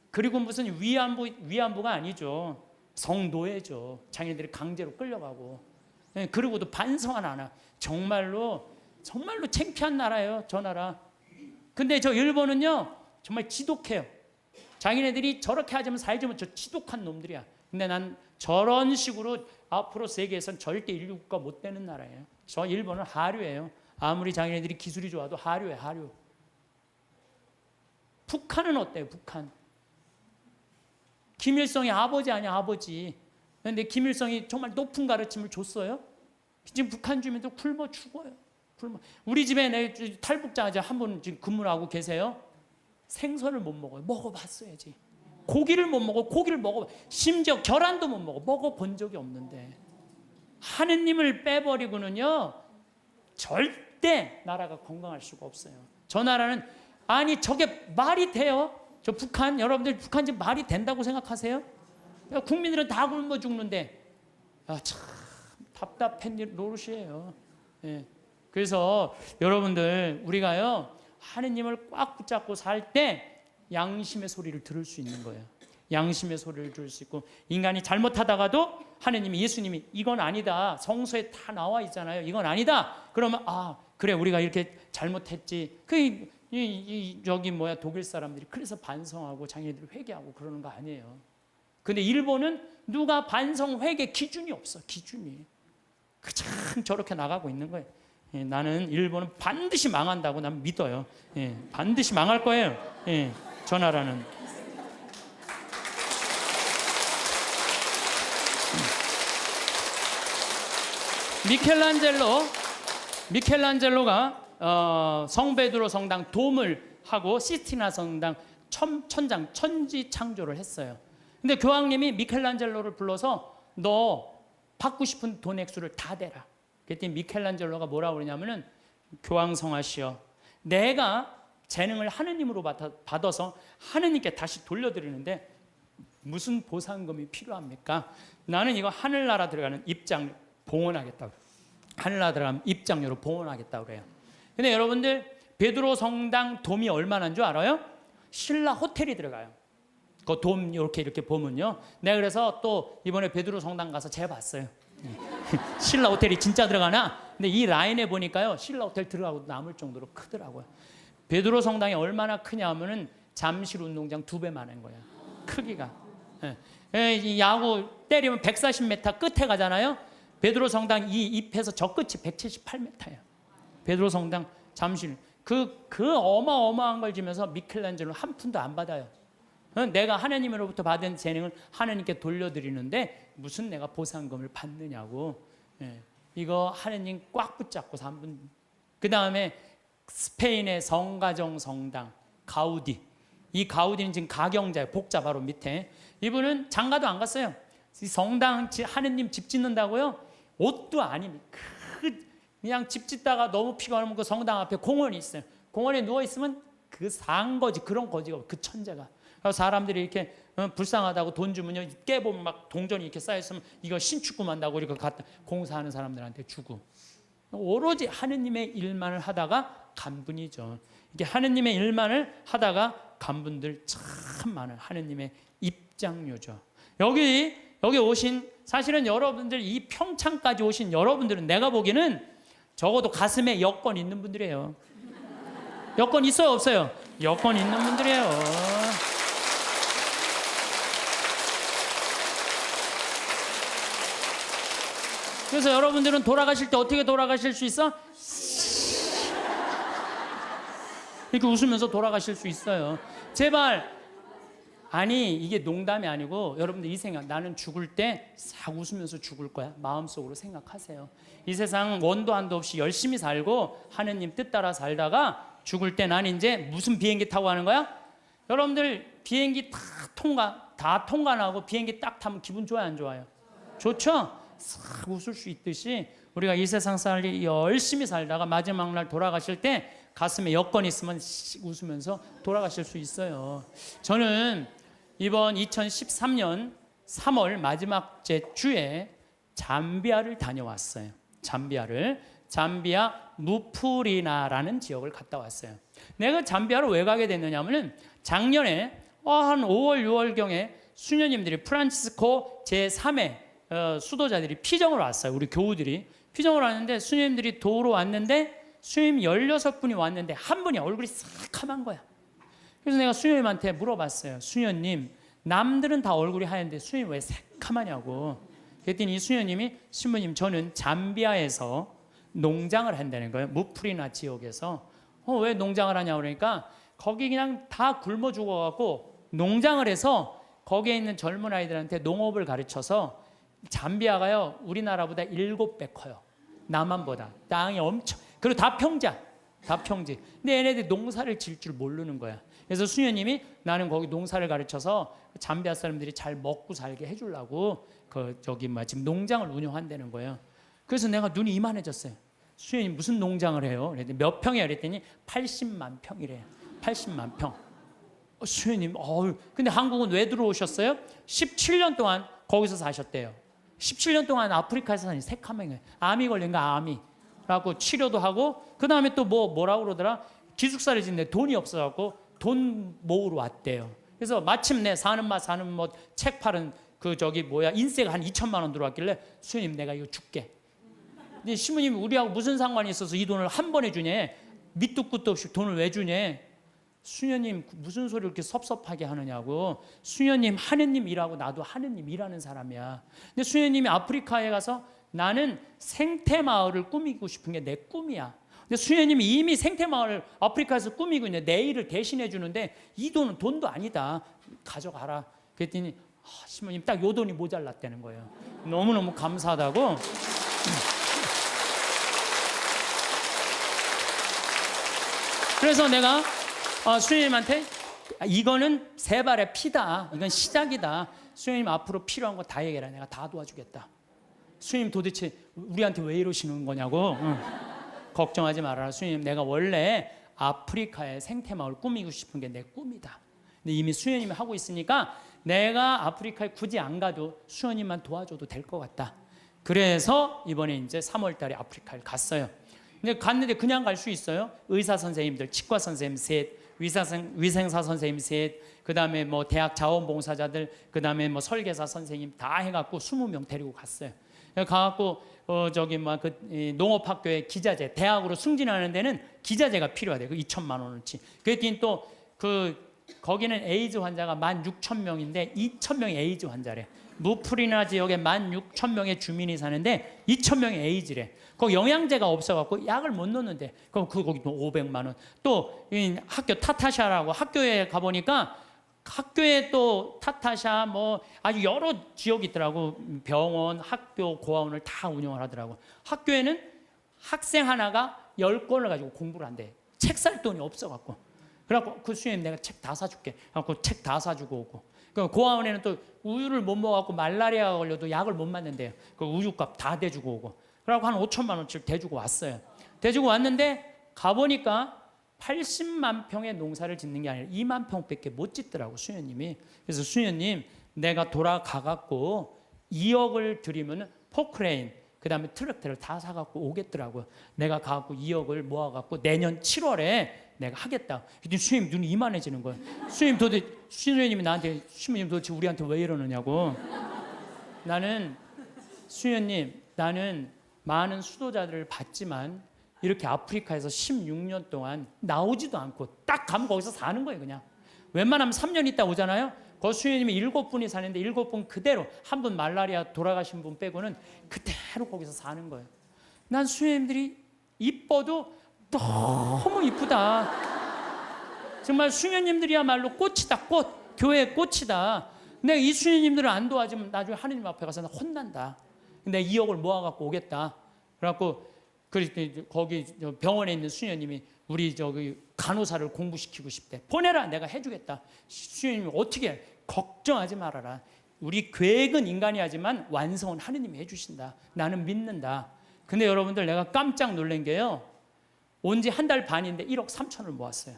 그리고 무슨 위안부가 아니죠. 성노예죠. 자기네들이 강제로 끌려가고. 예. 그리고도 반성을 안 하고. 정말로 창피한 나라예요, 저 나라. 근데 저 일본은요, 정말 지독해요. 자기네들이 저렇게 하자면 살자면 저 지독한 놈들이야. 근데 난 저런 식으로 앞으로 세계에선 절대 인류 국가 못 되는 나라예요. 저 일본은 하류예요. 아무리 자기네들이 기술이 좋아도 하류예요, 하류. 북한은 어때요, 북한? 김일성이 아버지 아니야, 아버지. 근데 김일성이 정말 높은 가르침을 줬어요? 지금 북한 주민들 굶어 죽어요. 우리 집에 내 탈북자 한 분 지금 근무하고 계세요. 생선을 못 먹어요. 먹어봤어야지. 고기를 못 먹어. 고기를 먹어. 심지어 계란도 못 먹어. 먹어본 적이 없는데. 하느님을 빼버리고는요, 절대 나라가 건강할 수가 없어요. 저 나라는, 아니 저게 말이 돼요? 저 북한, 여러분들 북한 지금 말이 된다고 생각하세요? 국민들은 다 굶어 죽는데, 참 답답한 노릇이에요. 예. 그래서 여러분들, 우리가요, 하느님을 꽉 붙잡고 살 때 양심의 소리를 들을 수 있는 거예요. 양심의 소리를 들을 수 있고, 인간이 잘못하다가도 하느님이, 예수님이 이건 아니다, 성서에 다 나와 있잖아요, 이건 아니다, 그러면 그래, 우리가 이렇게 잘못했지. 여기 독일 사람들이 그래서 반성하고 자기네들 회개하고 그러는 거 아니에요. 근데 일본은 누가 반성 회개 기준이 없어. 기준이 그냥 저렇게 나가고 있는 거예요. 나는 일본은 반드시 망한다고 난 믿어요. 반드시 망할 거예요. 저 나라는. 미켈란젤로가 성베드로 성당 돔을 하고 시스티나 성당 천장 천지 창조를 했어요. 근데 교황님이 미켈란젤로를 불러서 너 받고 싶은 돈 액수를 다 대라. 그랬더니 미켈란젤로가 뭐라고 그러냐면은, 교황 성하시여, 내가 재능을 하느님으로 받아서 하느님께 다시 돌려드리는데 무슨 보상금이 필요합니까? 나는 이거 하늘나라 들어가는 입장 봉헌하겠다고. 하늘나라 들어가면 입장료로 봉헌하겠다고 그래요. 근데 여러분들, 베드로 성당 돔이 얼마나인 줄 알아요? 신라 호텔이 들어가요. 그 돔 이렇게 보면요. 내가 그래서 또 이번에 베드로 성당 가서 재봤어요. 신라 호텔이 진짜 들어가나? 근데 이 라인에 보니까요, 신라 호텔 들어가고 남을 정도로 크더라고요. 베드로 성당이 얼마나 크냐 하면은 잠실 운동장 2배만한 거예요. 크기가. 이 야구 때리면 140m 끝에 가잖아요. 베드로 성당 이 잎에서 저 끝이 178m예요. 베드로 성당 잠실. 그 어마어마한 걸 지면서 미켈란젤로는 한 푼도 안 받아요. 내가 하나님으로부터 받은 재능을 하나님께 돌려드리는데 무슨 내가 보상금을 받느냐고. 이거 하나님 꽉 붙잡고 3분. 그 다음에 스페인의 성가정 성당 가우디. 이 가우디는 지금 가경자예요. 복자 바로 밑에. 이분은 장가도 안 갔어요. 이 성당 하나님 집 짓는다고요? 옷도 아닙니다. 그냥 집 짓다가 너무 피곤하면 그 성당 앞에 공원이 있어요. 공원에 누워 있으면 그 상거지, 그런 거지가 그 천재가. 사람들이 이렇게 불쌍하다고 돈 주면요, 깨보면 막 동전이 이렇게 쌓여있으면 이거 신축금 한다고 이렇게 갖다 공사하는 사람들한테 주고. 오로지 하느님의 일만을 하다가 간 분이죠. 이게 하느님의 일만을 하다가 간 분들 참 많은 하느님의 입장료죠. 여기 오신, 사실은 여러분들 이 평창까지 오신 여러분들은 내가 보기에는 적어도 가슴에 여권 있는 분들이에요. 여권 있어요, 없어요? 여권 있는 분들이에요. 그래서 여러분들은 돌아가실 때 어떻게 돌아가실 수 있어? 이렇게 웃으면서 돌아가실 수 있어요. 제발. 아니, 이게 농담이 아니고 여러분들 이 생각, 나는 죽을 때 싹 웃으면서 죽을 거야. 마음속으로 생각하세요. 이 세상 원도 한도 없이 열심히 살고 하느님 뜻 따라 살다가 죽을 때 난 이제 무슨 비행기 타고 가는 거야? 여러분들 비행기 다 통과 나고 비행기 딱 타면 기분 좋아요, 안 좋아요? 좋죠? 싹 웃을 수 있듯이 우리가 이 세상 살기 열심히 살다가 마지막 날 돌아가실 때 가슴에 여권 있으면 웃으면서 돌아가실 수 있어요. 저는 이번 2013년 3월 마지막 주에 잠비아를 다녀왔어요. 잠비아 무프리나라는 지역을 갔다 왔어요. 내가 잠비아를 왜 가게 됐느냐면은 작년에 한 5월 6월경에 수녀님들이 프란치스코 제3의 수도자들이 피정을 왔어요. 우리 교우들이 피정을 왔는데 수녀님들이 도우러 왔는데 수녀님 16분이 왔는데 한 분이 얼굴이 새카만 거야. 그래서 내가 수녀님한테 물어봤어요. 수녀님, 남들은 다 얼굴이 하얀데 수녀님 왜 새카마냐고. 그랬더니 이 수녀님이, 신부님, 저는 잠비아에서 농장을 한다는 거예요. 무프리나 지역에서. 왜 농장을 하냐고 그러니까 거기 그냥 다 굶어 죽어갖고 농장을 해서 거기에 있는 젊은 아이들한테 농업을 가르쳐서, 잠비아가요 우리나라보다 7배 커요. 남한보다. 땅이 엄청, 그리고 다 평지. 근데 얘네들이 농사를 질 줄 모르는 거야. 그래서 수녀님이 나는 거기 농사를 가르쳐서 잠비아 사람들이 잘 먹고 살게 해주려고 지금 농장을 운영한다는 거예요. 그래서 내가 눈이 이만해졌어요. 수녀님 무슨 농장을 해요? 그랬더니 몇 평이야? 그랬더니 80만 평이래요. 80만 평. 수녀님, 근데 한국은 왜 들어오셨어요? 17년 동안 거기서 사셨대요. 17년 동안 아프리카에서 사니 새카매요. 암이 걸린 거, 암이라고 치료도 하고, 그 다음에 또 뭐라고 그러더라? 기숙사를 짓는데 돈이 없어갖고 돈 모으러 왔대요. 그래서 마침내 사는 맛 책 파는 인세가 한 2천만 원 들어왔길래 수녀님 내가 이거 줄게. 근데 신부님 우리하고 무슨 상관이 있어서 이 돈을 한 번에 주냐? 밑도 끝도 없이 돈을 왜 주냐? 수녀님 무슨 소리를 이렇게 섭섭하게 하느냐고. 수녀님 하느님 일하고 나도 하느님 일하는 사람이야. 근데 수녀님이 아프리카에 가서 나는 생태마을을 꾸미고 싶은 게 내 꿈이야. 근데 수녀님이 이미 생태마을을 아프리카에서 꾸미고 있는데 내 일을 대신해 주는데 이 돈은 돈도 아니다. 가져가라. 그랬더니 신부님 딱 요 돈이 모자랐다는 거예요. 너무너무 감사하다고. 그래서 내가 수녀님한테 이거는 세 발의 피다. 이건 시작이다. 수녀님 앞으로 필요한 거 다 얘기해라. 내가 다 도와주겠다. 수녀님 도대체 우리한테 왜 이러시는 거냐고. 걱정하지 말아라. 수녀님 내가 원래 아프리카의 생태마을 꾸미고 싶은 게 내 꿈이다. 근데 이미 수녀님이 하고 있으니까 내가 아프리카에 굳이 안 가도 수녀님만 도와줘도 될 것 같다. 그래서 이번에 이제 3월 달에 아프리카를 갔어요. 근데 갔는데 그냥 갈 수 있어요? 의사 선생님들, 치과 선생님 셋, 위생사 선생님 셋, 그다음에 뭐 대학 자원봉사자들, 그다음에 뭐 설계사 선생님 다 해갖고 20명 데리고 갔어요. 가갖고 농업학교의 기자재, 대학으로 승진하는 데는 기자재가 필요하대. 그 2천만 원어치. 그랬더니 또 거기는 에이즈 환자가 16,000명인데 2,000명이 에이즈 환자래. 무프리나 지역에 16,000명의 주민이 사는데 2,000명이 에이즈래. 거기 영양제가 없어갖고 약을 못 넣는데 그럼 거기 또 500만 원. 또 학교 타타샤라고 학교에 가보니까 학교에 또 타타샤 뭐 아주 여러 지역이 있더라고. 병원, 학교, 고아원을 다 운영을 하더라고. 학교에는 학생 하나가 10권을 가지고 공부를 한대. 책 살 돈이 없어갖고. 그래갖고 그 수녀님 내가 책 다 사줄게. 그래갖고 책 다 사주고 오고. 그 고아원에는 또 우유를 못 먹어갖고 말라리아가 걸려도 약을 못 맞는데요. 그 우유값 다 대주고 오고. 그래갖고 한 5천만 원치를 대주고 왔어요. 대주고 왔는데 가보니까 80만 평의 농사를 짓는 게 아니라 2만 평밖에 못 짓더라고 수녀님이. 그래서 수녀님 내가 돌아가갖고 2억을 드리면 포크레인 그다음에 트랙터를 다 사갖고 오겠더라고요. 내가 가갖고 2억을 모아갖고 내년 7월에 내가 하겠다. 그랬더니 수녀님 눈이 이만해지는 거예요. 수녀님이 나한테 수녀님 도대체 우리한테 왜 이러느냐고. 나는 수녀님 나는 많은 수도자들을 봤지만 이렇게 아프리카에서 16년 동안 나오지도 않고 딱 가면 거기서 사는 거예요. 그냥 웬만하면 3년 있다 오잖아요. 그 수녀님이 7분이 사는데 7분 그대로 한 분 말라리아 돌아가신 분 빼고는 그대로 거기서 사는 거예요. 난 수녀님들이 이뻐도 너무 이쁘다. 정말 수녀님들이야말로 꽃이다. 꽃. 교회의 꽃이다. 내가 이 수녀님들을 안 도와주면 나중에 하느님 앞에 가서 나 혼난다. 내가 2억을 모아갖고 오겠다. 그래갖고 거기 병원에 있는 수녀님이 우리 간호사를 공부시키고 싶대. 보내라. 내가 해주겠다. 수녀님이 어떻게 해? 걱정하지 말아라. 우리 계획은 인간이 하지만 완성은 하느님이 해주신다. 나는 믿는다. 근데 여러분들 내가 깜짝 놀란 게요. 온 지 한 달 반인데 1억 3천을 모았어요.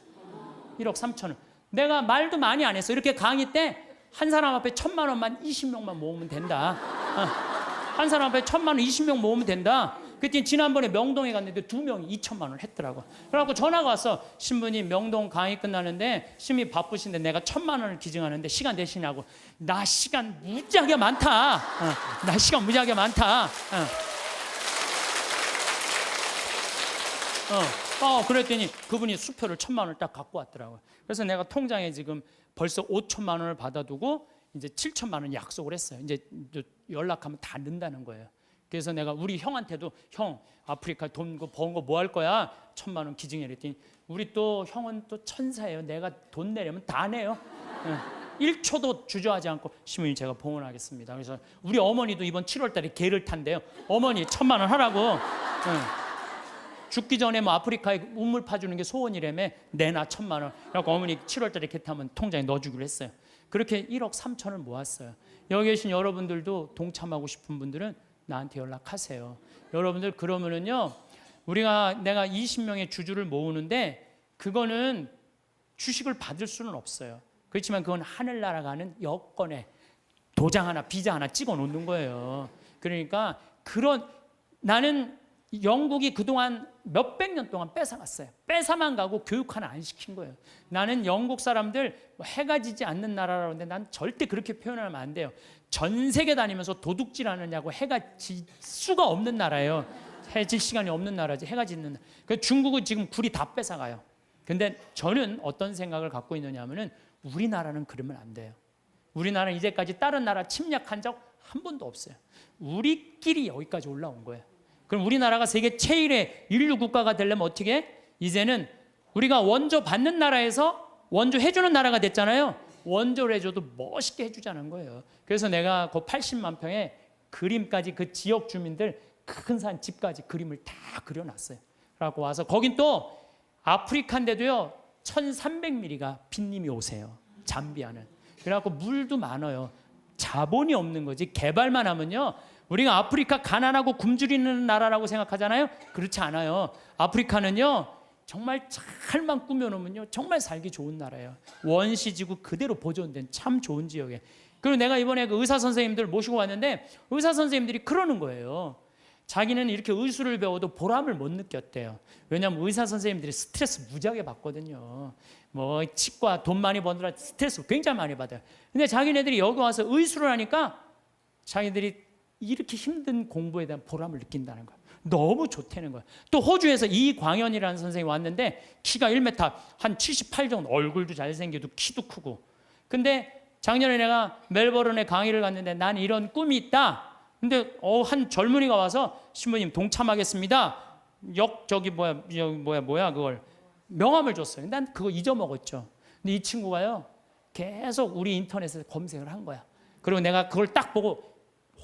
1억 3천을. 내가 말도 많이 안 했어. 이렇게 강의 때 한 사람 앞에 1,000만 원만 20명만 모으면 된다. 한 사람 앞에 1,000만 원 20명 모으면 된다. 그때 지난번에 명동에 갔는데 2명이 2천만 원을 했더라고. 그래갖고 전화가 왔어. 신부님 명동 강의 끝나는데 신부님 바쁘신데 내가 1,000만 원을 기증하는데 시간 되시냐고. 나 시간 무지하게 많다. 나 시간 무지하게 많다. 그랬더니 그분이 수표를 1,000만 원을 딱 갖고 왔더라고요. 그래서 내가 통장에 지금 벌써 5천만 원을 받아두고 이제 7천만 원 약속을 했어요. 이제 연락하면 다 넣는다는 거예요. 그래서 내가 우리 형한테도 형 아프리카 돈 번 거 뭐 할 거야? 1,000만 원 기증해 그랬더니 우리 또 형은 또 천사예요. 내가 돈 내려면 다 내요. 1초도 주저하지 않고 신부님 제가 봉헌하겠습니다. 그래서 우리 어머니도 이번 7월 달에 개를 탄대요. 어머니 1,000만 원 하라고. 죽기 전에 뭐 아프리카에 우물 파주는 게 소원이라며 내놔 1,000만 원. 그래서 어머니 7월 달에 개 타면 통장에 넣어주기로 했어요. 그렇게 1억 3천을 모았어요. 여기 계신 여러분들도 동참하고 싶은 분들은 나한테 연락하세요. 여러분들 그러면은요 내가 20명의 주주를 모으는데 그거는 주식을 받을 수는 없어요. 그렇지만 그건 하늘나라 가는 여권에 도장 하나 비자 하나 찍어 놓는 거예요. 그러니까 나는 영국이 그동안 몇백 년 동안 뺏어갔어요. 뺏어만 가고 교육 하나 안 시킨 거예요. 나는 영국 사람들 해가 지지 않는 나라라고 하는데 난 절대 그렇게 표현하면 안 돼요. 전 세계 다니면서 도둑질 하느냐고 해가 질 수가 없는 나라예요. 해 질 시간이 없는 나라지, 해가 짓는 나라. 그래서 중국은 지금 굴이 다 뺏어가요. 근데 저는 어떤 생각을 갖고 있느냐 하면은 우리나라는 그러면 안 돼요. 우리나라는 이제까지 다른 나라 침략한 적 한 번도 없어요. 우리끼리 여기까지 올라온 거예요. 그럼 우리나라가 세계 최일의 인류 국가가 되려면 어떻게 해? 이제는 우리가 원조 받는 나라에서 원조 해주는 나라가 됐잖아요. 원조를 해줘도 멋있게 해주자는 거예요. 그래서 내가 그 80만 평에 그림까지 그 지역 주민들 큰 산 집까지 그림을 다 그려놨어요. 그래갖고 와서 거긴 또 아프리카인데도요 1300mm가 빗님이 오세요. 잠비아는. 그래갖고 물도 많아요. 자본이 없는 거지. 개발만 하면요 우리가 아프리카 가난하고 굶주리는 나라라고 생각하잖아요. 그렇지 않아요. 아프리카는요 정말 잘만 꾸며놓으면요 정말 살기 좋은 나라예요. 원시지구 그대로 보존된 참 좋은 지역에. 그리고 내가 이번에 그 의사 선생님들 모시고 왔는데 의사 선생님들이 그러는 거예요. 자기는 이렇게 의술을 배워도 보람을 못 느꼈대요. 왜냐하면 의사 선생님들이 스트레스 무지하게 받거든요. 뭐 치과 돈 많이 버느라 스트레스 굉장히 많이 받아요. 근데 자기네들이 여기 와서 의술을 하니까 자기들이 이렇게 힘든 공부에 대한 보람을 느낀다는 거예요. 너무 좋다는 거예요. 또 호주에서 이광현이라는 선생님이 왔는데 키가 1m 한 78 정도, 얼굴도 잘생기고 키도 크고. 근데 작년에 내가 멜버른에 강의를 갔는데 난 이런 꿈이 있다. 근데 한 젊은이가 와서 신부님 동참하겠습니다. 저기 뭐야 그걸 명함을 줬어요. 난 그거 잊어먹었죠. 근데 이 친구가요 계속 우리 인터넷에서 검색을 한 거야. 그리고 내가 그걸 딱 보고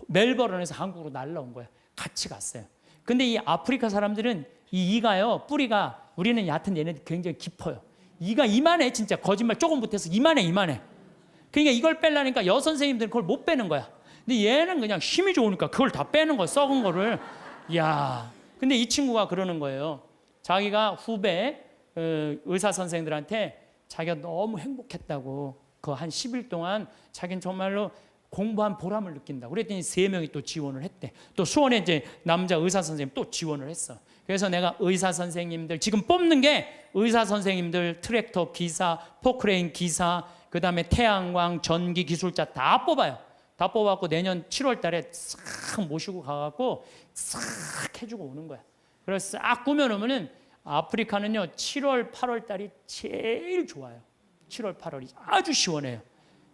멜버른에서 한국으로 날라온 거야. 같이 갔어요. 근데 이 아프리카 사람들은 이 이가요 뿌리가 우리는 얕은 얘네들 굉장히 깊어요. 이가 이만해. 진짜 거짓말 조금 못해서 이만해. 그러니까 이걸 빼려니까 여선생님들은 그걸 못 빼는 거야. 근데 얘는 그냥 힘이 좋으니까 그걸 다 빼는 거야. 썩은 거를. 야, 근데 이 친구가 그러는 거예요. 자기가 후배 의사 선생들한테 자기가 너무 행복했다고 그 한 10일 동안 자기는 정말로 공부한 보람을 느낀다고. 그랬더니 3명이 또 지원을 했대. 또 수원에 이제 남자 의사 선생님 또 지원을 했어. 그래서 내가 의사 선생님들 지금 뽑는 게 의사 선생님들, 트랙터 기사, 포크레인 기사, 그다음에 태양광, 전기 기술자 다 뽑아요. 다 뽑아갖고 내년 7월 달에 싹 모시고 가갖고 싹 해주고 오는 거야. 그래서 싹 꾸며놓으면은 아프리카는요 7월, 8월 달이 제일 좋아요. 7월, 8월이 아주 시원해요.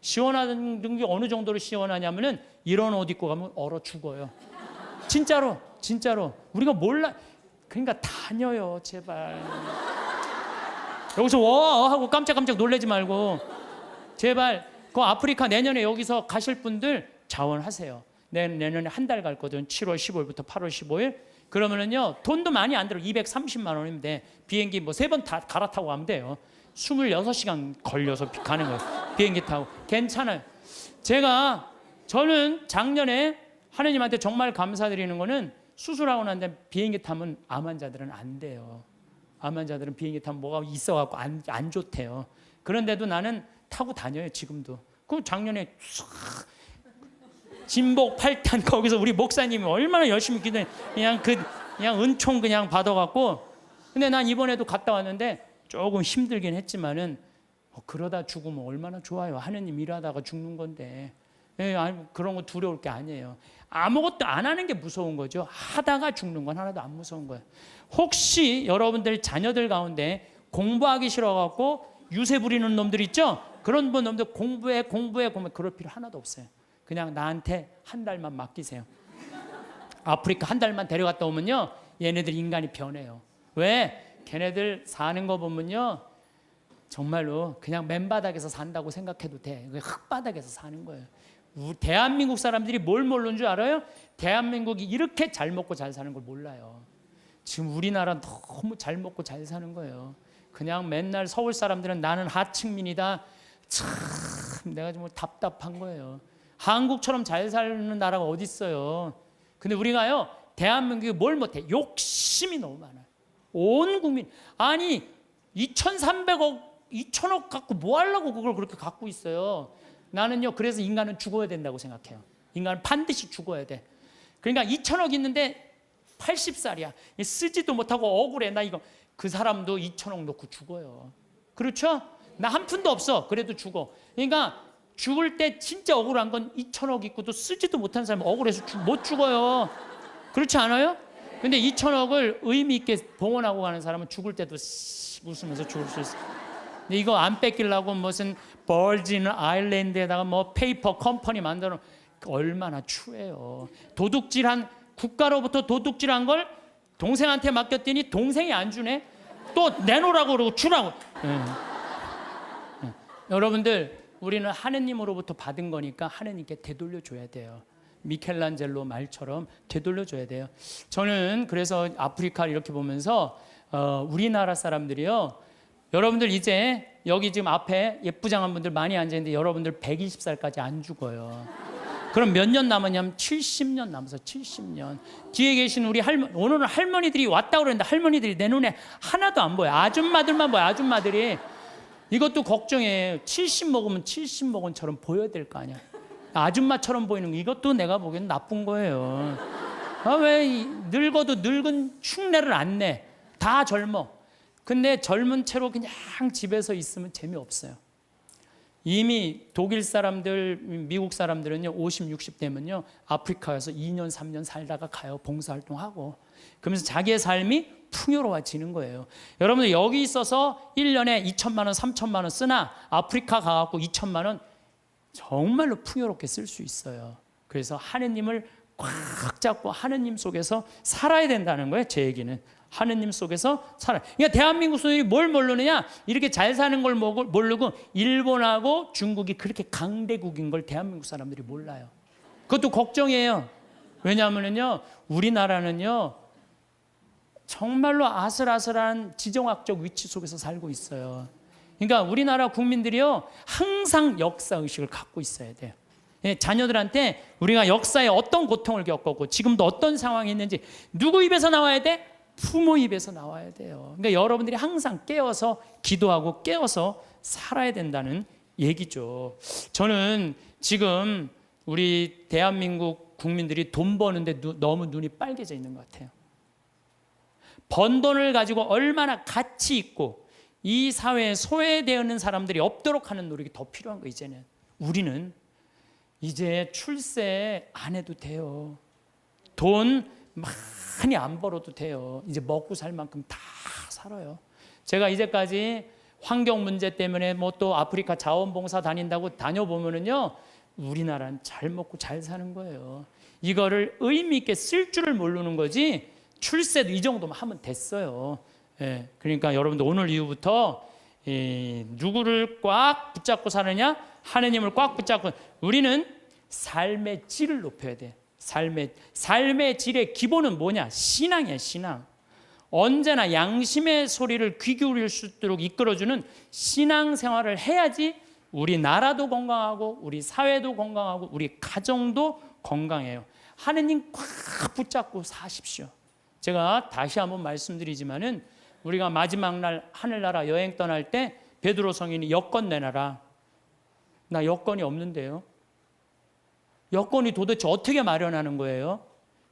시원한 게 어느 정도로 시원하냐면은 이런 옷 입고 가면 얼어 죽어요. 진짜로 우리가 몰라. 그러니까 다녀요 제발. 여기서 와 하고 깜짝깜짝 놀라지 말고 제발. 그 아프리카 내년에 여기서 가실 분들 자원하세요. 내년에 한 달 갈 거든. 7월 15일부터 8월 15일. 그러면은요 돈도 많이 안 들어. 230만 원이면 돼. 비행기 뭐 3번 다 갈아타고 가면 돼요. 26시간 걸려서 가는 거예요. 비행기 타고. 괜찮아요. 저는 작년에 하느님한테 정말 감사드리는 거는 수술하고 난 다음에 비행기 타면 암 환자들은 안 돼요. 암 환자들은 비행기 타면 뭐가 있어갖고 안 좋대요. 그런데도 나는 타고 다녀요 지금도. 그럼 작년에 진복 8탄 거기서 우리 목사님이 얼마나 열심히 기도해. 그냥 은총 그냥 받아갖고. 근데 난 이번에도 갔다 왔는데 조금 힘들긴 했지만은 그러다 죽으면 얼마나 좋아요. 하느님 일하다가 죽는 건데. 그런 거 두려울 게 아니에요. 아무것도 안 하는 게 무서운 거죠. 하다가 죽는 건 하나도 안 무서운 거예요. 혹시 여러분들 자녀들 가운데 공부하기 싫어갖고 유세 부리는 놈들 있죠? 그런 놈들 공부해 그럴 필요 하나도 없어요. 그냥 나한테 한 달만 맡기세요. 아프리카 한 달만 데려갔다 오면요 얘네들 인간이 변해요. 왜? 걔네들 사는 거 보면요 정말로 그냥 맨바닥에서 산다고 생각해도 돼. 흙바닥에서 사는 거예요. 대한민국 사람들이 뭘 모르는 줄 알아요? 대한민국이 이렇게 잘 먹고 잘 사는 걸 몰라요. 지금 우리나라 너무 잘 먹고 잘 사는 거예요. 그냥 맨날 서울 사람들은 나는 하층민이다. 참 내가 정말 답답한 거예요. 한국처럼 잘 사는 나라가 어디 있어요. 근데 우리가요 대한민국이 뭘 못해. 욕심이 너무 많아요. 온 국민. 아니 2,300억 2,000억 갖고 뭐 하려고 그걸 그렇게 갖고 있어요. 나는요 그래서 인간은 죽어야 된다고 생각해요. 인간은 반드시 죽어야 돼. 그러니까 2,000억 있는데 80살이야. 쓰지도 못하고 억울해. 나 이거. 그 사람도 2천억 놓고 죽어요. 그렇죠? 나 한 푼도 없어. 그래도 죽어. 그러니까 죽을 때 진짜 억울한 건 2천억 있고도 쓰지도 못한 사람은 억울해서 못 죽어요. 그렇지 않아요? 근데 2천억을 의미 있게 봉헌하고 가는 사람은 죽을 때도 웃으면서 죽을 수 있어. 근데 이거 안 뺏기려고 무슨 벌진 아일랜드에다가 뭐 페이퍼 컴퍼니 만들어 얼마나 추해요. 도둑질한 국가로부터 도둑질한 걸 동생한테 맡겼더니 동생이 안 주네. 또 내놓으라고 그러고 주라고. 여러분들 우리는 하느님으로부터 받은 거니까 하느님께 되돌려 줘야 돼요. 미켈란젤로 말처럼 되돌려 줘야 돼요. 저는 그래서 아프리카를 이렇게 보면서 우리나라 사람들이요. 여러분들 이제 여기 지금 앞에 예쁘장한 분들 많이 앉아 있는데 여러분들 120살까지 안 죽어요. 그럼 몇 년 남았냐면 70년 남아서 70년. 뒤에 계신 우리 할머니, 오늘은 할머니들이 왔다고 그러는데 할머니들이 내 눈에 하나도 안 보여. 아줌마들만 보여. 아줌마들이. 이것도 걱정해. 70 먹으면 70 먹은처럼 보여야 될 거 아니야. 아줌마처럼 보이는 거 이것도 내가 보기엔 나쁜 거예요. 왜 늙어도 늙은 흉내를 안 내. 다 젊어. 근데 젊은 채로 그냥 집에서 있으면 재미없어요. 이미 독일 사람들, 미국 사람들은요 50, 60 되면요 아프리카에서 2년, 3년 살다가 가요. 봉사활동하고. 그러면서 자기의 삶이 풍요로워지는 거예요. 여러분들 여기 있어서 1년에 2천만 원, 3천만 원 쓰나 아프리카 가갖고 2천만 원 정말로 풍요롭게 쓸 수 있어요. 그래서 하느님을 꽉 잡고 하느님 속에서 살아야 된다는 거예요. 제 얘기는. 하느님 속에서 살아요. 그러니까 대한민국 사람들이 뭘 모르느냐? 이렇게 잘 사는 걸 모르고 일본하고 중국이 그렇게 강대국인 걸 대한민국 사람들이 몰라요. 그것도 걱정이에요. 왜냐하면요 우리나라는요 정말로 아슬아슬한 지정학적 위치 속에서 살고 있어요. 그러니까 우리나라 국민들이요 항상 역사의식을 갖고 있어야 돼요. 자녀들한테 우리가 역사에 어떤 고통을 겪었고 지금도 어떤 상황이 있는지 누구 입에서 나와야 돼? 부모 입에서 나와야 돼요. 그러니까 여러분들이 항상 깨어서 기도하고 깨어서 살아야 된다는 얘기죠. 저는 지금 우리 대한민국 국민들이 돈 버는데 너무 눈이 빨개져 있는 것 같아요. 번 돈을 가지고 얼마나 가치 있고 이 사회에 소외되는 사람들이 없도록 하는 노력이 더 필요한 거. 이제는 우리는 이제 출세 안 해도 돼요. 돈 많이 안 벌어도 돼요. 이제 먹고 살 만큼 다 살아요. 제가 이제까지 환경 문제 때문에 뭐 또 아프리카 자원봉사 다닌다고 다녀보면은요 우리나라는 잘 먹고 잘 사는 거예요. 이거를 의미 있게 쓸 줄을 모르는 거지. 출세도 이 정도만 하면 됐어요. 예, 그러니까 여러분들 오늘 이후부터 누구를 꽉 붙잡고 사느냐? 하느님을 꽉 붙잡고. 우리는 삶의 질을 높여야 돼. 삶의 질의 기본은 뭐냐? 신앙이야, 신앙. 언제나 양심의 소리를 귀 기울일 수 있도록 이끌어주는 신앙 생활을 해야지 우리 나라도 건강하고 우리 사회도 건강하고 우리 가정도 건강해요. 하느님 꽉 붙잡고 사십시오. 제가 다시 한번 말씀드리지만은 우리가 마지막 날 하늘나라 여행 떠날 때 베드로 성인이 여권 내놔라. 나 여권이 없는데요. 여권이 도대체 어떻게 마련하는 거예요?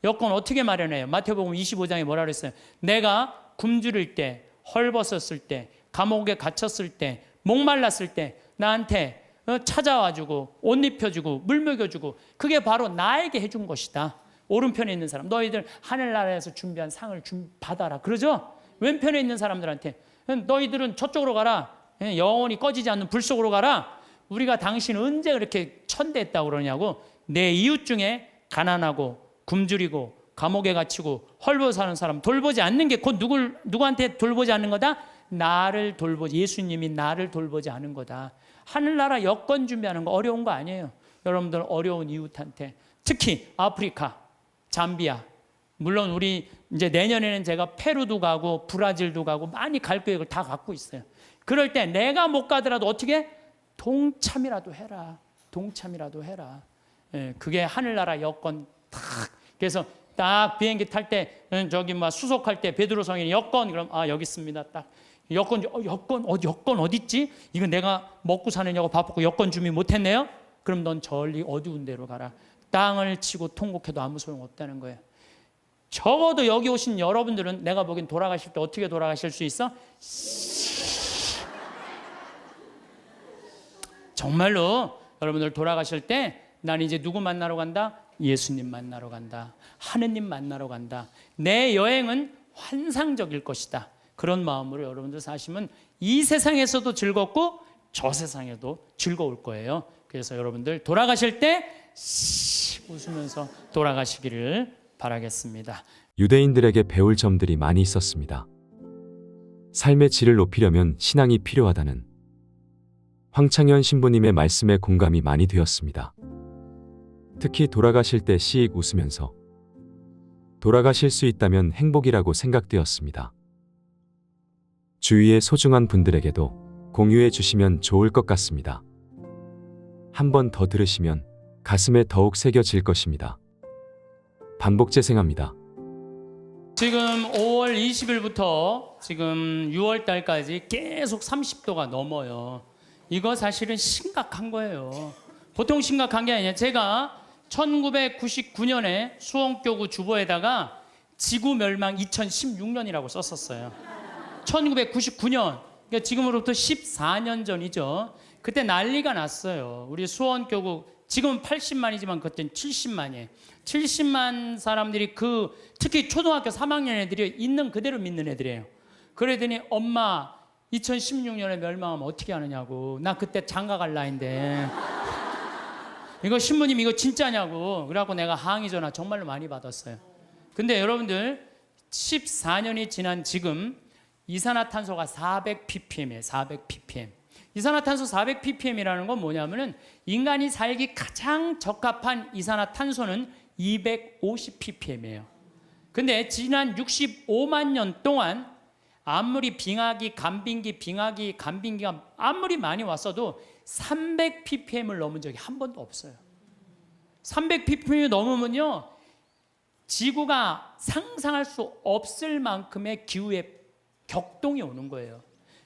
여권 어떻게 마련해요? 마태복음 25장에 뭐라 그랬어요? 내가 굶주릴 때, 헐벗었을 때, 감옥에 갇혔을 때, 목말랐을 때 나한테 찾아와주고 옷 입혀주고 물 먹여주고 그게 바로 나에게 해준 것이다. 오른편에 있는 사람, 너희들 하늘나라에서 준비한 상을 받아라. 그러죠? 왼편에 있는 사람들한테 너희들은 저쪽으로 가라. 영원히 꺼지지 않는 불 속으로 가라. 우리가 당신 언제 그렇게 천대했다고 그러냐고. 내 이웃 중에 가난하고 굶주리고 감옥에 갇히고 헐벗어 사는 사람 돌보지 않는 게 곧 누구한테 돌보지 않는 거다? 나를 돌보지, 예수님이 나를 돌보지 않은 거다. 하늘나라 여권 준비하는 거 어려운 거 아니에요. 여러분들 어려운 이웃한테, 특히 아프리카, 잠비아, 물론 우리 이제 내년에는 제가 페루도 가고 브라질도 가고 많이 갈 계획을 다 갖고 있어요. 그럴 때 내가 못 가더라도 어떻게 동참이라도 해라. 동참이라도 해라. 예, 그게 하늘나라 여권 딱. 그래서 딱 비행기 탈 때 저기 막 수속할 때 베드로 성인이 여권 그럼 여기 있습니다. 딱 여권 여권 어디 있지? 이거 내가 먹고 사느냐고 바쁘고 여권 준비 못했네요. 그럼 넌 저리 어두운 데로 가라. 땅을 치고 통곡해도 아무 소용 없다는 거예요. 적어도 여기 오신 여러분들은 내가 보기엔 돌아가실 때 어떻게 돌아가실 수 있어? 정말로 여러분들 돌아가실 때 난 이제 누구 만나러 간다? 예수님 만나러 간다. 하느님 만나러 간다. 내 여행은 환상적일 것이다. 그런 마음으로 여러분들 사시면 이 세상에서도 즐겁고 저 세상에도 즐거울 거예요. 그래서 여러분들 돌아가실 때 웃으면서 돌아가시기를 바라겠습니다. 유대인들에게 배울 점들이 많이 있었습니다. 삶의 질을 높이려면 신앙이 필요하다는 황창현 신부님의 말씀에 공감이 많이 되었습니다. 특히 돌아가실 때 씩 웃으면서 돌아가실 수 있다면 행복이라고 생각되었습니다. 주위의 소중한 분들에게도 공유해 주시면 좋을 것 같습니다. 한 번 더 들으시면 가슴에 더욱 새겨질 것입니다. 반복 재생합니다. 지금 5월 20일부터 지금 6월 달까지 계속 30도가 넘어요. 이거 사실은 심각한 거예요. 보통 심각한 게 아니에요. 제가 1999년에 수원교구 주보에다가 지구 멸망 2016년이라고 썼었어요. 1999년, 그러니까 지금으로부터 14년 전이죠. 그때 난리가 났어요. 우리 수원교구 지금은 80만이지만 그때는 70만이에요. 70만 사람들이 특히 초등학교 3학년 애들이 있는 그대로 믿는 애들이에요. 그러더니 엄마 2016년에 멸망하면 어떻게 하느냐고. 나 그때 장가 갈 나이인데 이거 신부님 이거 진짜냐고. 그래갖고 내가 항의 전화 정말로 많이 받았어요. 근데 여러분들 14년이 지난 지금 이산화탄소가 400ppm이에요. 400ppm. 이산화탄소 400ppm이라는 건 뭐냐면은 인간이 살기 가장 적합한 이산화탄소는 250ppm이에요. 근데 지난 65만 년 동안 아무리 빙하기, 간빙기가 아무리 많이 왔어도 300ppm을 넘은 적이 한 번도 없어요. 300ppm이 넘으면요, 지구가 상상할 수 없을 만큼의 기후의 격동이 오는 거예요.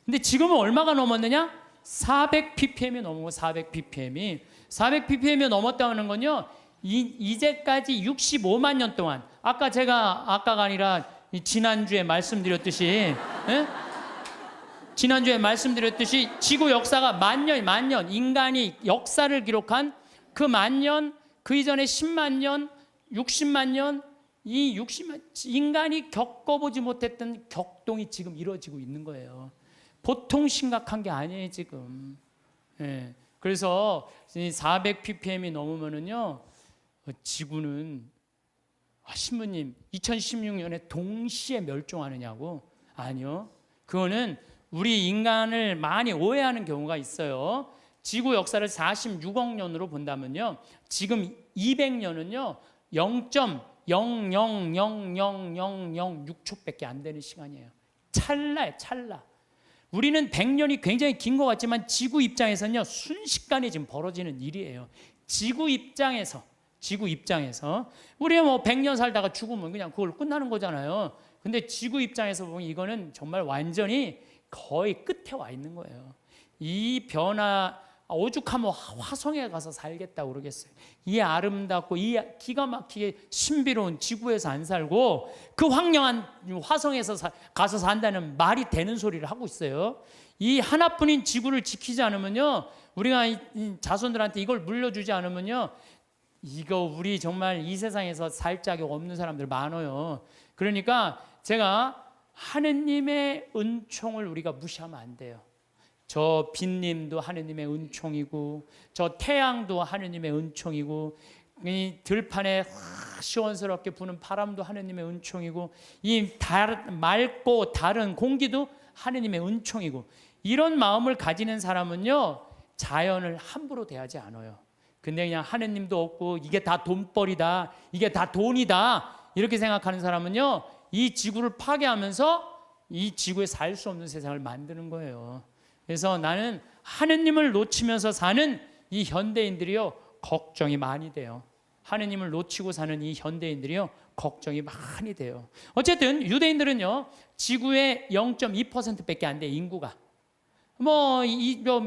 근데 지금은 얼마가 넘었느냐? 400ppm이 넘은 거. 400ppm이 넘었다는 건요, 이제까지 65만 년 동안, 아까가 아니라 지난주에 말씀드렸듯이, 지난주에 말씀드렸듯이 지구 역사가 만 년, 인간이 역사를 기록한 그 만 년, 그 이전에 10만 년, 60만 년, 이 60만 인간이 겪어보지 못했던 격동이 지금 이루어지고 있는 거예요. 보통 심각한 게 아니에요 지금. 그래서 400ppm이 넘으면은요, 지구는 신부님 2016년에 동시에 멸종하느냐고. 아니요. 그거는 우리 인간을 많이 오해하는 경우가 있어요. 지구 역사를 46억 년으로 본다면요, 지금 200년은요 0.0000006초밖에 안 되는 시간이에요. 찰나예요, 찰나. 우리는 100년이 굉장히 긴 것 같지만 지구 입장에서는요 순식간에 지금 벌어지는 일이에요. 지구 입장에서 우리가 뭐 100년 살다가 죽으면 그냥 그걸 끝나는 거잖아요. 근데 지구 입장에서 보면 이거는 정말 완전히 거의 끝에 와 있는 거예요. 이 변화, 오죽하면 화성에 가서 살겠다고 그러겠어요. 이 아름답고 이 기가 막히게 신비로운 지구에서 안 살고 그 황량한 화성에서 가서 산다는 말이 되는 소리를 하고 있어요. 이 하나뿐인 지구를 지키지 않으면요, 우리가 이 자손들한테 이걸 물려주지 않으면요, 이거 우리 정말 이 세상에서 살 자격 없는 사람들 많아요. 그러니까 제가 하느님의 은총을 우리가 무시하면 안 돼요. 저 빈님도 하느님의 은총이고, 저 태양도 하느님의 은총이고, 이 들판에 시원스럽게 부는 바람도 하느님의 은총이고, 이 맑고 다른 공기도 하느님의 은총이고, 이런 마음을 가지는 사람은요 자연을 함부로 대하지 않아요. 근데 그냥 하느님도 없고 이게 다 돈벌이다, 이게 다 돈이다 이렇게 생각하는 사람은요 이 지구를 파괴하면서 이 지구에 살 수 없는 세상을 만드는 거예요. 그래서 나는 하느님을 놓치면서 사는 이 현대인들이요 걱정이 많이 돼요. 하느님을 놓치고 사는 이 현대인들이요 걱정이 많이 돼요. 어쨌든 유대인들은요 지구의 0.2%밖에 안 돼, 인구가.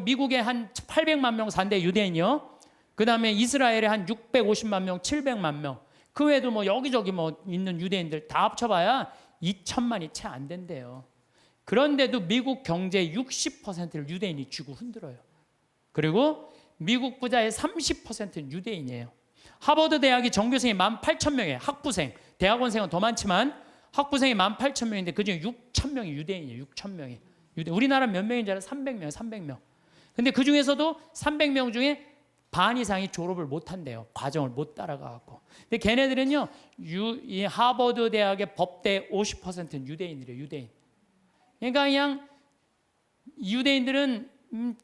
미국에 한 800만 명 산대, 유대인이요. 그 다음에 이스라엘에 한 650만 명, 700만 명. 그 외에도 뭐 여기저기 뭐 있는 유대인들 다 합쳐봐야 2천만이 채 안 된대요. 그런데도 미국 경제의 60%를 유대인이 쥐고 흔들어요. 그리고 미국 부자의 30%는 유대인이에요. 하버드 대학이 전교생이 18,000명이에요. 학부생, 대학원생은 더 많지만 학부생이 18,000명인데 그중에 6,000명이 유대인이에요. 6,000명이. 우리나라 몇 명인 줄 알아요? 300명, 300명. 근데 그 중에서도 300명 중에 반 이상이 졸업을 못 한대요. 과정을 못 따라가고. 근데 걔네들은요, 이 하버드 대학의 법대 50%는 유대인이래요. 유대인. 그러니까 그냥 유대인들은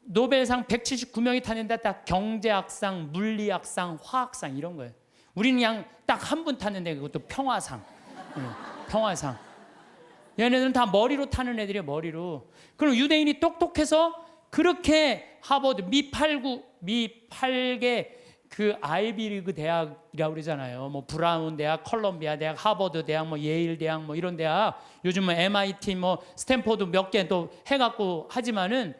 노벨상 179명이 탔는데 딱 경제학상, 물리학상, 화학상 이런 거예요. 우리는 그냥 딱 한 분 탔는데 그것도 평화상. 평화상. 얘네들은 다 머리로 타는 애들이에요. 머리로. 그럼 유대인이 똑똑해서 그렇게 하버드 미 8개 그 아이비리그 대학이라고 그러잖아요. 뭐 브라운 대학, 컬럼비아 대학, 하버드 대학, 뭐 예일 대학, 뭐 이런 대학, 요즘은 MIT, 뭐 스탠포드 몇 개 또 해갖고 하지만은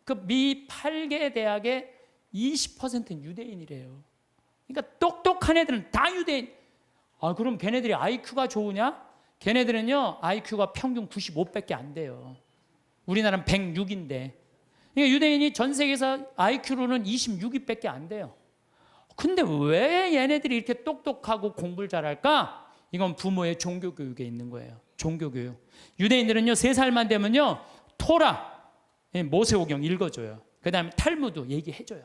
그 미 8개 대학의 20%는 유대인이래요. 그러니까 똑똑한 애들은 다 유대인. 아, 그럼 걔네들이 IQ가 좋으냐? 걔네들은요 IQ가 평균 95밖에 안 돼요. 우리나라는 106인데. 그러니까 유대인이 전 세계에서 IQ로는 26위밖에 안 돼요. 근데 왜 얘네들이 이렇게 똑똑하고 공부를 잘할까? 이건 부모의 종교교육에 있는 거예요. 종교교육. 유대인들은요 3살만 되면요 토라, 모세오경 읽어줘요. 그 다음에 탈무드 얘기해줘요.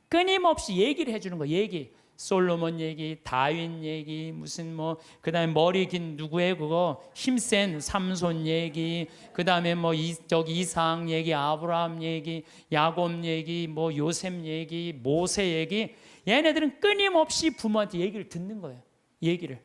끊임없이 얘기를 해주는 거예요. 얘기. 솔로몬 얘기, 다윈 얘기, 무슨 뭐 그다음에 머리 긴 누구의 그거 힘센 삼손 얘기, 그다음에 뭐 저기 이삭 얘기, 아브라함 얘기, 야곱 얘기, 뭐 요셉 얘기, 모세 얘기. 얘네들은 끊임없이 부모한테 얘기를 듣는 거예요. 얘기를.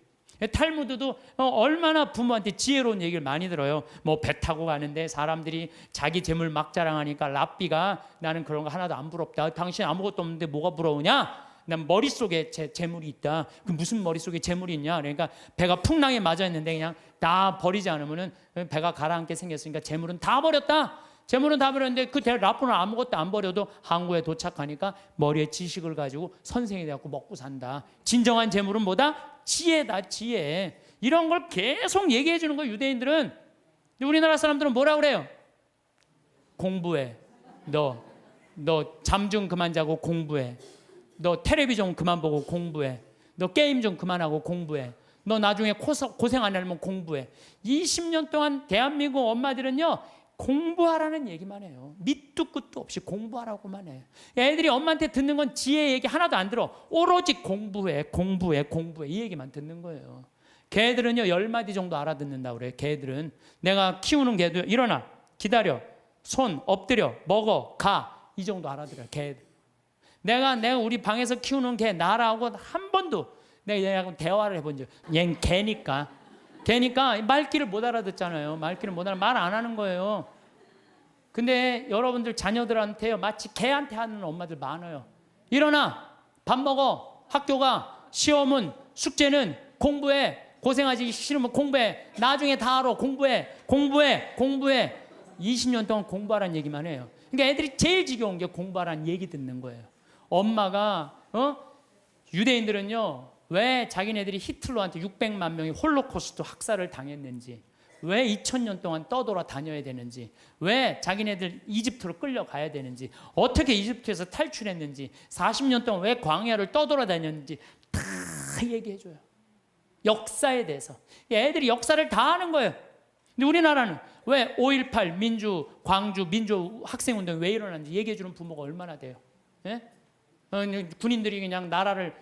탈무드도 얼마나 부모한테 지혜로운 얘기를 많이 들어요. 뭐 배 타고 가는데 사람들이 자기 재물 막 자랑하니까 랍비가 나는 그런 거 하나도 안 부럽다. 당신 아무것도 없는데 뭐가 부러우냐? 난 머릿속에 재물이 있다. 그 무슨 머릿속에 재물이 있냐? 그러니까 배가 풍랑에 맞았는데 그냥 다 버리지 않으면은 배가 가라앉게 생겼으니까 재물은 다 버렸다. 재물은 다 버렸는데 그 라프는 아무것도 안 버려도 항구에 도착하니까 머리에 지식을 가지고 선생이 되고 먹고 산다. 진정한 재물은 뭐다? 지혜다. 지혜. 이런 걸 계속 얘기해 주는 거예요. 유대인들은. 우리나라 사람들은 뭐라 그래요? 공부해. 너 잠 좀 그만 자고 공부해. 너 텔레비전 그만 보고 공부해. 너 게임 좀 그만하고 공부해. 너 나중에 고생 안 하려면 공부해. 20년 동안 대한민국 엄마들은요 공부하라는 얘기만 해요. 밑도 끝도 없이 공부하라고만 해. 애들이 엄마한테 듣는 건 지혜 얘기 하나도 안 들어. 오로지 공부해 이 얘기만 듣는 거예요. 개들은요 10마디 정도 알아듣는다고 그래요. 개들은. 내가 키우는 개도 일어나, 기다려, 손, 엎드려, 먹어, 가 이 정도 알아들어요. 개들. 내가 우리 방에서 키우는 개 나라하고 한 번도 내가 얘하고 대화를 해본 적. 얘는 개니까 말귀를 못 알아듣잖아요. 말귀를 못 말 안 하는 거예요. 근데 여러분들 자녀들한테요 마치 개한테 하는 엄마들 많아요. 일어나, 밥 먹어, 학교 가, 시험은 숙제는 공부해, 고생하지 싫으면 공부해, 나중에 다 알아. 공부해 20년 동안 공부하라는 얘기만 해요. 그러니까 애들이 제일 지겨운 게 공부하라는 얘기 듣는 거예요. 엄마가 유대인들은요 왜 자기네들이 히틀러한테 600만 명이 홀로코스트 학살을 당했는지, 왜 2000년 동안 떠돌아 다녀야 되는지, 왜 자기네들 이집트로 끌려가야 되는지, 어떻게 이집트에서 탈출했는지, 40년 동안 왜 광야를 떠돌아 다녔는지 다 얘기해줘요. 역사에 대해서. 애들이 역사를 다 아는 거예요. 근데 우리나라는 왜 5.18 민주, 광주 민주 학생운동이 왜 일어났는지 얘기해주는 부모가 얼마나 돼요? 예? 군인들이 그냥 나라를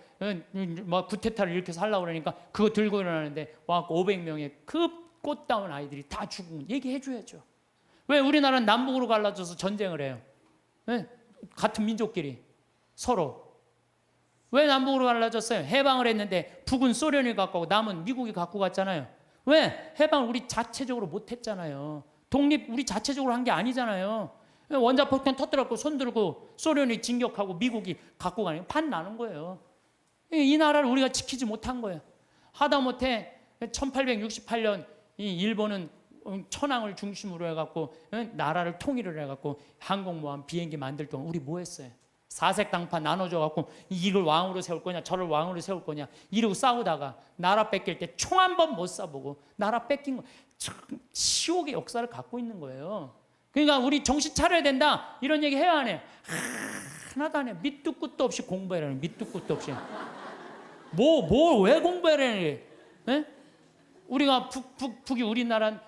뭐 구테타를 일으켜서 하려고 그러니까 그거 들고 일어나는데 와 500명의 그 꽃다운 아이들이 다 죽은 얘기해줘야죠. 왜 우리나라는 남북으로 갈라져서 전쟁을 해요? 예? 같은 민족끼리 서로. 왜 남북으로 갈라졌어요? 해방을 했는데 북은 소련이 갖고 가고 남은 미국이 갖고 갔잖아요. 왜? 해방을 우리 자체적으로 못했잖아요. 독립 우리 자체적으로 한 게 아니잖아요. 원자폭탄 터뜨렸고 손들고 소련이 진격하고 미국이 갖고 가는 판 나는 거예요. 이 나라를 우리가 지키지 못한 거예요. 하다못해 1868년 이 일본은 천황을 중심으로 해갖고 나라를 통일을 해갖고 항공모함 비행기 만들 동안 우리 뭐 했어요? 사색 당파 나눠줘 갖고 이를 왕으로 세울 거냐 저를 왕으로 세울 거냐 이러고 싸우다가 나라 뺏길 때 총 한 번 못 쏴보고 나라 뺏긴 거 참 치욕의 역사를 갖고 있는 거예요. 그러니까 우리 정신 차려야 된다 이런 얘기 해야 안 해요? 하나도 안 해요. 밑도 끝도 없이 공부해라는 밑도 끝도 없이 뭘 왜 공부해라는 게 우리가 북이 우리나라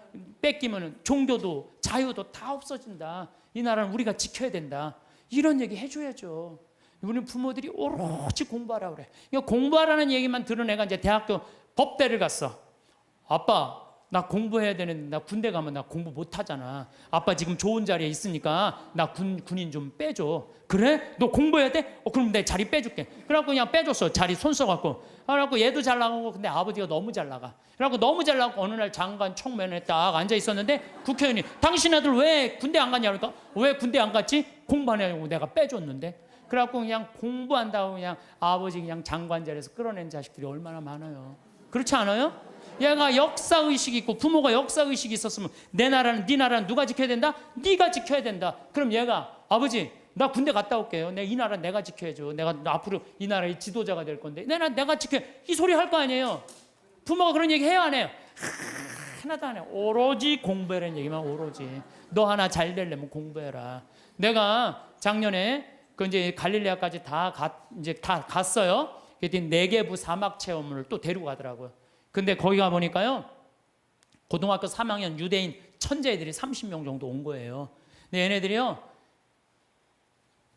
뺏기면 종교도 자유도 다 없어진다. 이 나라는 우리가 지켜야 된다. 이런 얘기 해줘야죠. 우리 부모들이 오로지 공부하라 그래. 이거 공부하라는 얘기만 들은 애가 이제 대학교 법대를 갔어. 아빠 나 공부해야 되는데 나 군대 가면 나 공부 못 하잖아. 아빠 지금 좋은 자리에 있으니까 나 군인 좀 빼줘. 그래? 너 공부해야 돼? 그럼 내 자리 빼줄게. 그래갖고 그냥 빼줬어. 자리 손 써갖고. 그래갖고 얘도 잘 나가고 근데 아버지가 너무 잘 나가. 그래갖고 너무 잘 나가고 어느 날 장관 청면에 딱 앉아 있었는데 국회의원이 당신 아들 왜 군대 안 갔냐 그러니까 왜 군대 안 갔지? 공부하냐고 내가 빼줬는데. 그래갖고 그냥 공부한다고 그냥 아버지 그냥 장관 자리에서 끌어낸 자식들이 얼마나 많아요. 그렇지 않아요? 얘가 역사의식이 있고 부모가 역사의식이 있었으면 내 나라는 네 나라는 누가 지켜야 된다? 네가 지켜야 된다. 그럼 얘가 아버지 나 군대 갔다 올게요. 이 나라 내가 지켜야죠. 내가 앞으로 이 나라의 지도자가 될 건데 내가 지켜. 이 소리 할 거 아니에요. 부모가 그런 얘기 해요 안 해요? 하나도 안 해요. 오로지 공부해라는 얘기만 오로지. 너 하나 잘 되려면 공부해라. 내가 작년에 그 이제 갈릴레아까지 다 갔어요. 그랬더니 네게부 사막 체험을 또 데리고 가더라고요. 근데 거기 가 보니까요 고등학교 3학년 유대인 천재애들이 30명 정도 온 거예요. 근데 얘네들이요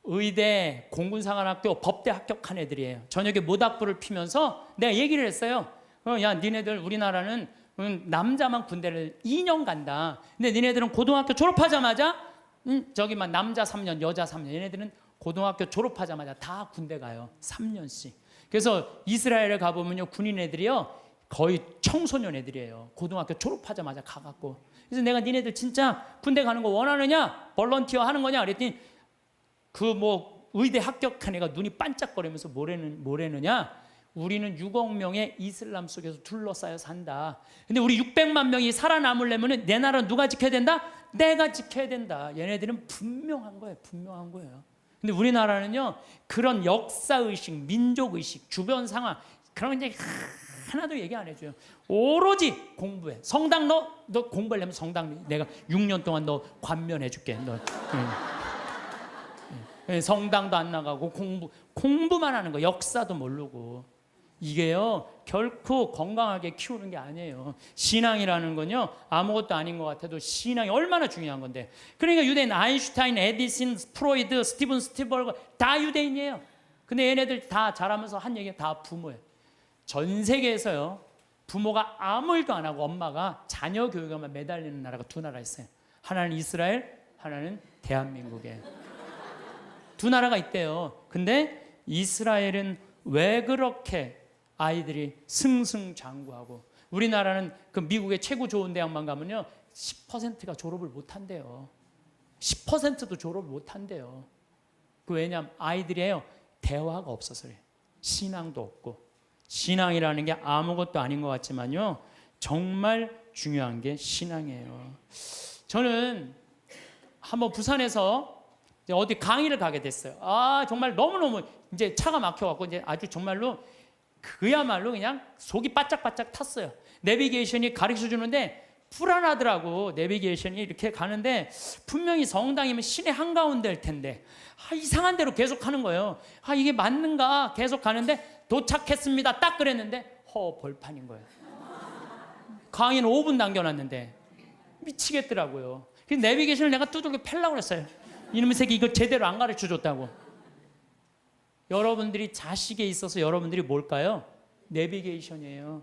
의대, 공군사관학교, 법대 합격한 애들이에요. 저녁에 모닥불을 피면서 내가 얘기를 했어요. 야 니네들 우리나라는 남자만 군대를 2년 간다. 근데 니네들은 고등학교 졸업하자마자 저기만 남자 3년 여자 3년 얘네들은 고등학교 졸업하자마자 다 군대 가요. 3년씩. 그래서 이스라엘에 가보면요 군인 애들이요 거의 청소년 애들이에요. 고등학교 졸업하자마자 가갖고. 그래서 내가 니네들 진짜 군대 가는 거 원하느냐? 벌런티어 하는 거냐? 그랬더니 그 뭐 의대 합격한 애가 눈이 반짝거리면서 뭐래느냐? 우리는 6억 명의 이슬람 속에서 둘러싸여 산다. 근데 우리 600만 명이 살아남으려면 내 나라 누가 지켜야 된다? 내가 지켜야 된다. 얘네들은 분명한 거예요. 분명한 거예요. 근데 우리나라는요 그런 역사의식, 민족의식, 주변 상황 그런 게 하나도 얘기 안 해줘요. 오로지 공부해. 성당 너 공부하려면 성당 내가 6년 동안 너 관면해줄게. 너 성당도 안 나가고 공부만 하는 거. 역사도 모르고. 이게요 결코 건강하게 키우는 게 아니에요. 신앙이라는 건요 아무것도 아닌 것 같아도 신앙이 얼마나 중요한 건데. 그러니까 유대인 아인슈타인, 에디슨, 프로이드, 스티븐 스피버그 다 유대인이에요. 근데 얘네들 다 자라면서 한 얘기가 다 부모예요. 전 세계에서요 부모가 아무 일도 안 하고 엄마가 자녀 교육에만 매달리는 나라가 두 나라 있어요. 하나는 이스라엘, 하나는 대한민국이에요. 두 나라가 있대요. 근데 이스라엘은 왜 그렇게 아이들이 승승장구하고 우리나라는 그 미국의 최고 좋은 대학만 가면요 10%가 졸업을 못 한대요. 10%도 졸업을 못 한대요. 그 왜냐면 아이들이에요 대화가 없어서 그래요. 신앙도 없고. 신앙이라는 게 아무것도 아닌 것 같지만요 정말 중요한 게 신앙이에요. 저는 한번 부산에서 어디 강의를 가게 됐어요. 정말 너무너무 이제 차가 막혀갖고 이제 아주 정말로 그야말로 그냥 속이 바짝바짝 탔어요. 내비게이션이 가르쳐 주는데 불안하더라고. 내비게이션이 이렇게 가는데 분명히 성당이면 시내 한가운데일 텐데 이상한 대로 계속 하는 거예요. 이게 맞는가 계속 가는데 도착했습니다. 딱 그랬는데 벌판인 거예요. 강의는 5분 남겨놨는데 미치겠더라고요. 그래서 내비게이션을 내가 두들겨 펴려고 그랬어요. 이놈의 새끼 이걸 제대로 안 가르쳐 줬다고. 여러분들이 자식에 있어서 여러분들이 뭘까요? 내비게이션이에요.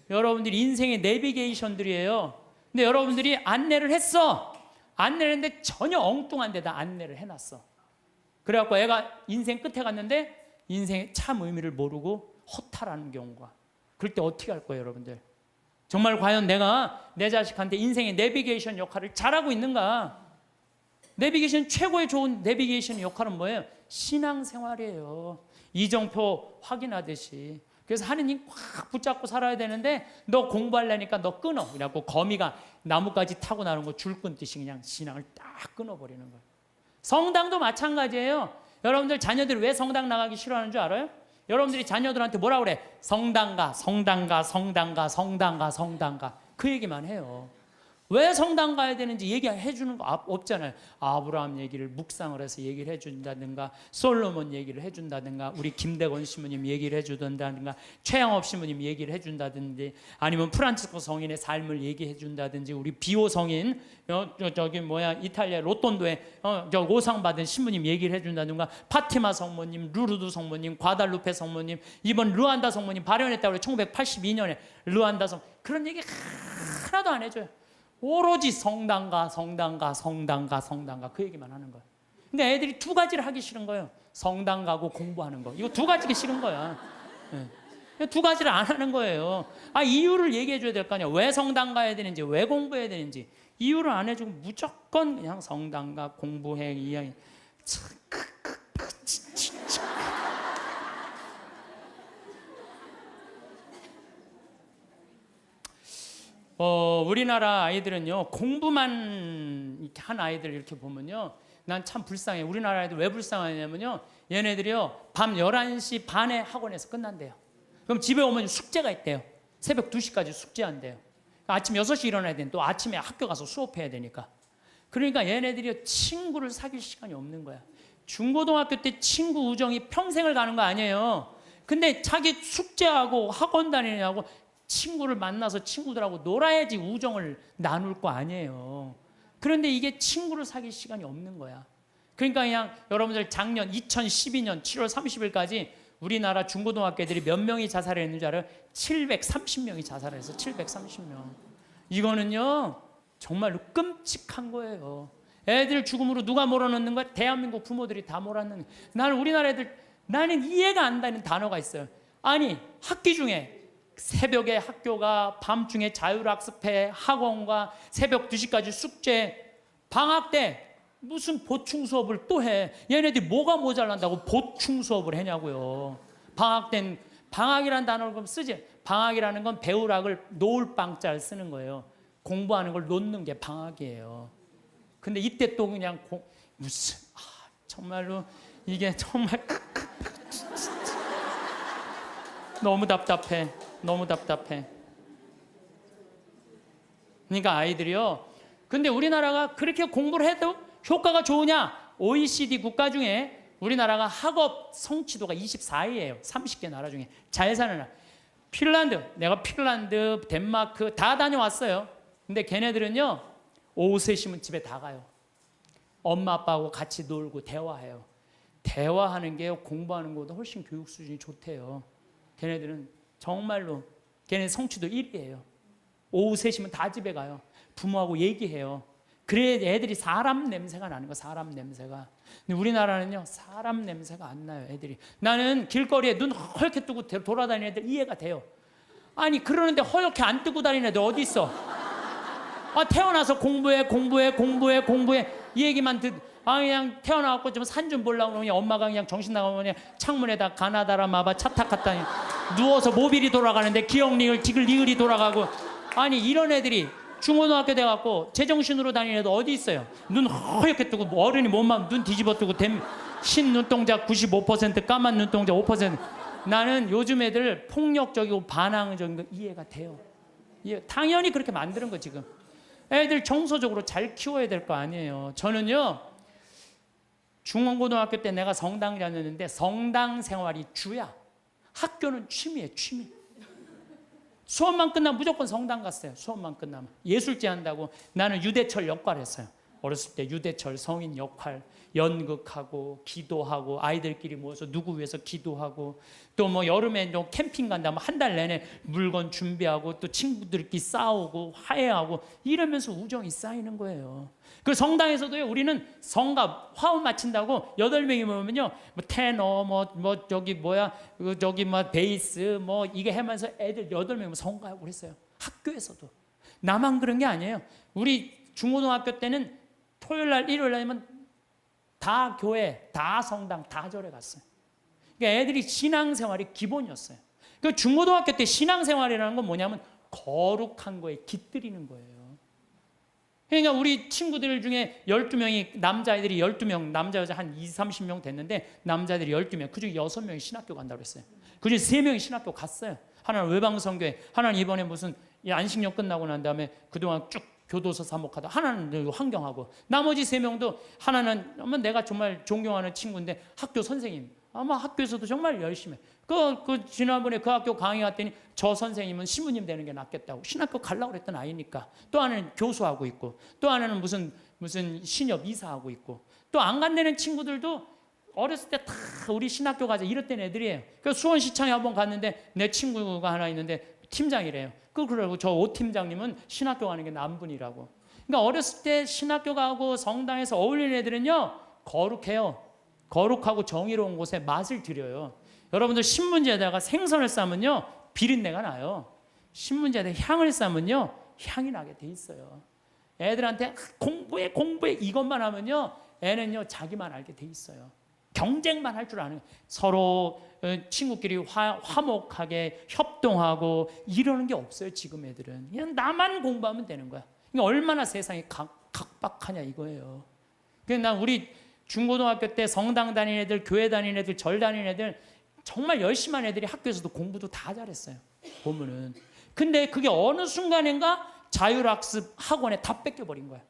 여러분들이 인생의 내비게이션들이에요. 근데 여러분들이 안내를 했어. 안내를 했는데 전혀 엉뚱한 데다 안내를 해놨어. 그래갖고 애가 인생 끝에 갔는데 인생의 참 의미를 모르고 허탈하는 경우가. 그럴 때 어떻게 할 거예요, 여러분들? 정말 과연 내가 내 자식한테 인생의 내비게이션 역할을 잘하고 있는가? 내비게이션 최고의 좋은 내비게이션 역할은 뭐예요? 신앙생활이에요. 이정표 확인하듯이. 그래서 하느님 꽉 붙잡고 살아야 되는데 너 공부하려니까 너 끊어. 그래갖고 거미가 나뭇가지 타고 나는 거 줄 끊듯이 그냥 신앙을 딱 끊어버리는 거예요. 성당도 마찬가지예요. 여러분들 자녀들이 왜 성당 나가기 싫어하는 줄 알아요? 여러분들이 자녀들한테 뭐라 그래? 성당 가, 성당 가, 성당 가, 성당 가, 성당 가. 그 얘기만 해요. 왜 성당 가야 되는지 얘기해 주는 거 없잖아요. 아브라함 얘기를 묵상을 해서 얘기를 해준다든가, 솔로몬 얘기를 해준다든가, 우리 김대건 신부님 얘기를 해준다든가, 최양업 신부님 얘기를 해준다든지, 아니면 프란치스코 성인의 삶을 얘기해 준다든지, 우리 비오 성인 이탈리아 로톤도에 오상 받은 신부님 얘기를 해준다든가, 파티마 성모님, 루르드 성모님, 과달루페 성모님, 이번 르완다 성모님 발현했다고 그래. 1982년에 르완다 성, 그런 얘기 하나도 안 해줘요. 오로지 성당가, 성당가, 성당가, 성당가 그 얘기만 하는 거예요. 근데 애들이 두 가지를 하기 싫은 거예요. 성당 가고 공부하는 거. 이거 두 가지가 싫은 거야. 네. 두 가지를 안 하는 거예요. 이유를 얘기해 줘야 될 거 아니야. 왜 성당 가야 되는지, 왜 공부해야 되는지. 이유를 안 해주고 무조건 그냥 성당 가, 공부해, 이야기. 우리나라 아이들은요, 공부만 한 아이들 이렇게 보면요, 난 참 불쌍해. 우리나라 아이들 왜 불쌍하냐면요, 얘네들이요 밤 11시 반에 학원에서 끝난대요. 그럼 집에 오면 숙제가 있대요. 새벽 2시까지 숙제한대요. 아침 6시 일어나야 되는, 또 아침에 학교 가서 수업해야 되니까. 그러니까 얘네들이 친구를 사귈 시간이 없는 거야. 중고등학교 때 친구 우정이 평생을 가는 거 아니에요. 근데 자기 숙제하고 학원 다니냐고 친구를 만나서 친구들하고 놀아야지 우정을 나눌 거 아니에요. 그런데 이게 친구를 사귈 시간이 없는 거야. 그러니까 그냥 여러분들 작년 2012년 7월 30일까지 우리나라 중고등학교 애들이 몇 명이 자살했는 줄 알아요? 730명이 자살했어. 730명. 이거는요 정말로 끔찍한 거예요. 애들 죽음으로 누가 몰아넣는 거야? 대한민국 부모들이 다 몰아넣는 거야. 나는 우리나라 애들, 나는 이해가 안 되는 단어가 있어요. 아니 학기 중에 새벽에 학교가, 밤중에 자율학습회, 학원과 새벽 2시까지 숙제, 방학 때 무슨 보충 수업을 또 해. 얘네들이 뭐가 모자란다고 보충 수업을 하냐고요. 방학 땐, 방학이라는 단어를 그럼 쓰지. 방학이라는 건 배우락을 놓을 방자를 쓰는 거예요. 공부하는 걸 놓는 게 방학이에요. 근데 이때 또 그냥 무슨 정말로 이게 정말 너무 답답해. 너무 답답해. 그러니까 아이들이요. 근데 우리나라가 그렇게 공부를 해도 효과가 좋으냐? OECD 국가 중에 우리나라가 학업 성취도가 24위예요. 30개 나라 중에. 잘 사는 나라. 핀란드, 내가 핀란드, 덴마크 다 다녀왔어요. 근데 걔네들은요, 오후 3시면 집에 다 가요. 엄마 아빠하고 같이 놀고 대화해요. 대화하는 게요, 공부하는 것보다 훨씬 교육 수준이 좋대요. 걔네들은 정말로, 걔네 성취도 1위예요. 오후 3시면 다 집에 가요. 부모하고 얘기해요. 그래 애들이 사람 냄새가 나는 거, 사람 냄새가. 근데 우리나라는요, 사람 냄새가 안 나요, 애들이. 나는 길거리에 눈 허옇게 뜨고 돌아다니는 애들 이해가 돼요. 아니, 그러는데 허옇게 안 뜨고 다니는 애들 어디 있어? 태어나서 공부해 이 얘기만 그냥 태어나갖고 좀 산 좀 보려고 그러면 엄마가 그냥 정신 나가면 그냥 창문에다 가나다라 마바 차탁 갖다 누워서 모빌이 돌아가는데 기억니을 니글이 돌아가고. 아니 이런 애들이 중고등학교 돼갖고 제정신으로 다니는 애들 어디 있어요? 눈 허옇게 뜨고 어른이 몸만 눈 뒤집어 뜨고 흰 눈동자 95%, 까만 눈동자 5%. 나는 요즘 애들 폭력적이고 반항적인 거 이해가 돼요. 당연히 그렇게 만드는 거 지금. 애들 정서적으로 잘 키워야 될 거 아니에요. 저는요, 중고등학교 때 내가 성당 다녔는데 성당 생활이 주야. 학교는 취미예요, 취미. 수업만 끝나면 무조건 성당 갔어요. 수업만 끝나면. 예술제 한다고. 나는 유대철 역할 했어요. 어렸을 때 유대철 성인 역할, 연극하고 기도하고 아이들끼리 모여서 누구 위해서 기도하고, 또 뭐 여름에 또 캠핑 간다면 한 달 내내 물건 준비하고 또 친구들끼리 싸우고 화해하고 이러면서 우정이 쌓이는 거예요. 그 성당에서도요, 우리는 성가 화음 마친다고 8명이 모이면요, 뭐 테너 저기 베이스 이게 하면서 애들 8명 성가하고 그랬어요. 학교에서도. 나만 그런 게 아니에요. 우리 중고등학교 때는 토요일 날 일요일 날이면 다 교회, 다 성당, 다 절에 갔어요. 그러니까 애들이 신앙생활이 기본이었어요. 그 중고등학교 때 신앙생활이라는 건 뭐냐면 거룩한 거에 깃들이는 거예요. 그러니까 우리 친구들 중에 12명이 남자애들이 12명, 남자 여자 한 20, 30명 됐는데 남자들이 12명, 그중에 6명이 신학교 간다고 그랬어요. 그중에 3명이 신학교 갔어요. 하나는 외방선교회, 하나는 이번에 무슨 안식년 끝나고 난 다음에 그동안 쭉 교도소 사목하다, 하나는 환경하고, 나머지 3명도 하나는 아마 내가 정말 존경하는 친구인데 학교 선생님, 아마 학교에서도 정말 열심히 지난번에 그 학교 강의 갔더니 저 선생님은 신부님 되는 게 낫겠다고 신학교 가려고 그랬던 아이니까, 또 하나는 교수하고 있고, 또 하나는 무슨 신협 이사하고 있고, 또 안 간다는 친구들도 어렸을 때 다 우리 신학교 가자 이랬던 애들이에요. 그래서 수원시청에 한번 갔는데 내 친구가 하나 있는데 팀장이래요. 그러고 저 오 팀장님은 신학교 가는 게 남분이라고. 그러니까 어렸을 때 신학교 가고 성당에서 어울리는 애들은요 거룩해요. 거룩하고 정의로운 곳에 맛을 들여요. 여러분들 신문지에다가 생선을 싸면요 비린내가 나요. 신문지에다 향을 싸면요 향이 나게 돼 있어요. 애들한테 공부해 이것만 하면요 애는요 자기만 알게 돼 있어요. 경쟁만 할 줄 아는, 서로 친구끼리 화목하게 협동하고 이러는 게 없어요. 지금 애들은 그냥 나만 공부하면 되는 거야. 그러니까 얼마나 세상이 각박하냐 이거예요. 그러니까 난 우리 중고등학교 때 성당 다니는 애들, 교회 다니는 애들, 절 다니는 애들 정말 열심히 한 애들이 학교에서도 공부도 다 잘했어요. 보면은. 근데 그게 어느 순간인가 자율학습 학원에 다 뺏겨버린 거야.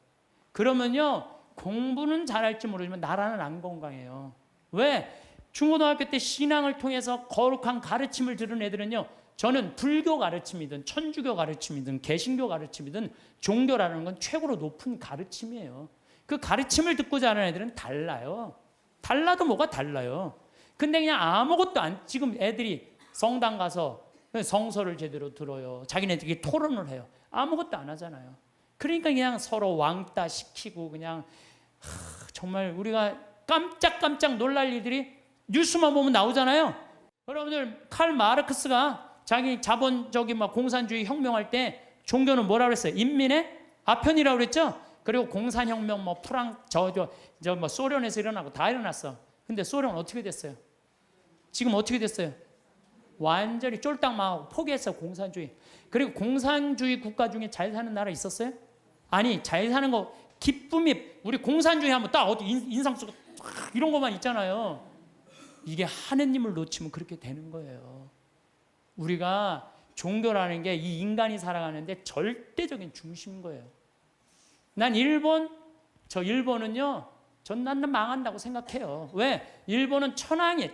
그러면요 공부는 잘할지 모르지만 나라는 안 건강해요. 왜? 중고등학교 때 신앙을 통해서 거룩한 가르침을 들은 애들은요, 저는 불교 가르침이든 천주교 가르침이든 개신교 가르침이든 종교라는 건 최고로 높은 가르침이에요. 그 가르침을 듣고 자라는 애들은 달라요. 달라도 뭐가 달라요. 근데 그냥 아무것도 안, 지금 애들이 성당 가서 성서를 제대로 들어요. 자기네들끼리 토론을 해요. 아무것도 안 하잖아요. 그러니까 그냥 서로 왕따 시키고 그냥 정말 우리가 깜짝깜짝 놀랄 일들이 뉴스만 보면 나오잖아요. 여러분들 칼 마르크스가 자기 자본적인 막 공산주의 혁명할 때 종교는 뭐라고 그랬어요? 인민의 아편이라고 그랬죠. 그리고 공산혁명 뭐 뭐 소련에서 일어나고 다 일어났어. 근데 소련은 어떻게 됐어요? 지금 어떻게 됐어요? 완전히 쫄딱 망하고 포기했어요. 공산주의. 그리고 공산주의 국가 중에 잘 사는 나라 있었어요? 아니 잘 사는 거 기쁨이, 우리 공산주의 하면 딱 어디 인상 쓰고 이런 것만 있잖아요. 이게 하느님을 놓치면 그렇게 되는 거예요. 우리가 종교라는 게 이 인간이 살아가는데 절대적인 중심인 거예요. 난 일본은요 난 망한다고 생각해요. 왜? 일본은 천황이에요.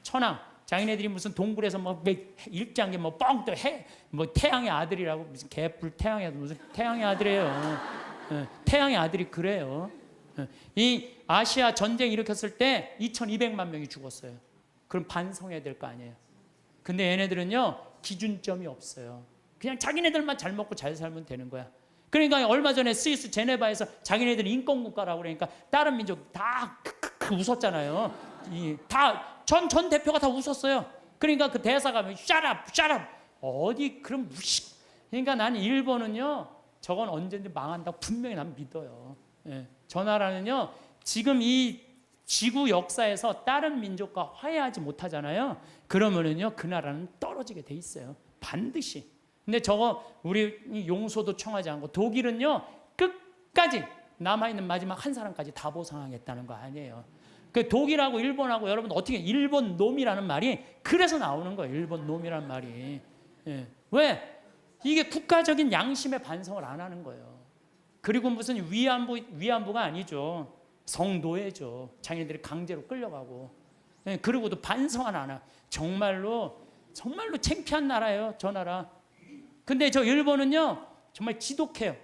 천황. 자기네들이 무슨 동굴에서 뭐 일장기 뭐 뻥 또 뭐 태양의 아들이라고, 무슨 개뿔 태양의 아들, 무슨 태양의 아들이에요. 태양의 아들이 그래요. 이 아시아 전쟁 일으켰을 때 2200만 명이 죽었어요. 그럼 반성해야 될 거 아니에요. 근데 얘네들은요 기준점이 없어요. 그냥 자기네들만 잘 먹고 잘 살면 되는 거야. 그러니까 얼마 전에 스위스 제네바에서 자기네들이 인권국가라고 그러니까 다른 민족 다 크크크 웃었잖아요. 전 대표가 다 웃었어요. 그러니까 그 대사가 shut up 어디 그런 무식. 그러니까 나는 일본은요 저건 언제든지 망한다고 분명히 난 믿어요. 예. 저 나라는요 지금 이 지구 역사에서 다른 민족과 화해하지 못하잖아요. 그러면은요 그 나라는 떨어지게 돼 있어요. 반드시. 근데 저거 우리 용서도 청하지 않고 독일은요 끝까지 남아있는 마지막 한 사람까지 다 보상하겠다는 거 아니에요. 그 독일하고 일본하고 여러분 어떻게, 일본 놈이라는 말이 그래서 나오는 거예요. 일본 놈이라는 말이. 예. 왜? 이게 국가적인 양심의 반성을 안 하는 거예요. 그리고 무슨 위안부가 아니죠. 성노예죠. 자기네들이 강제로 끌려가고. 예. 그리고도 반성을 안 하. 정말로 창피한 나라예요. 저 나라. 근데 저 일본은요 정말 지독해요.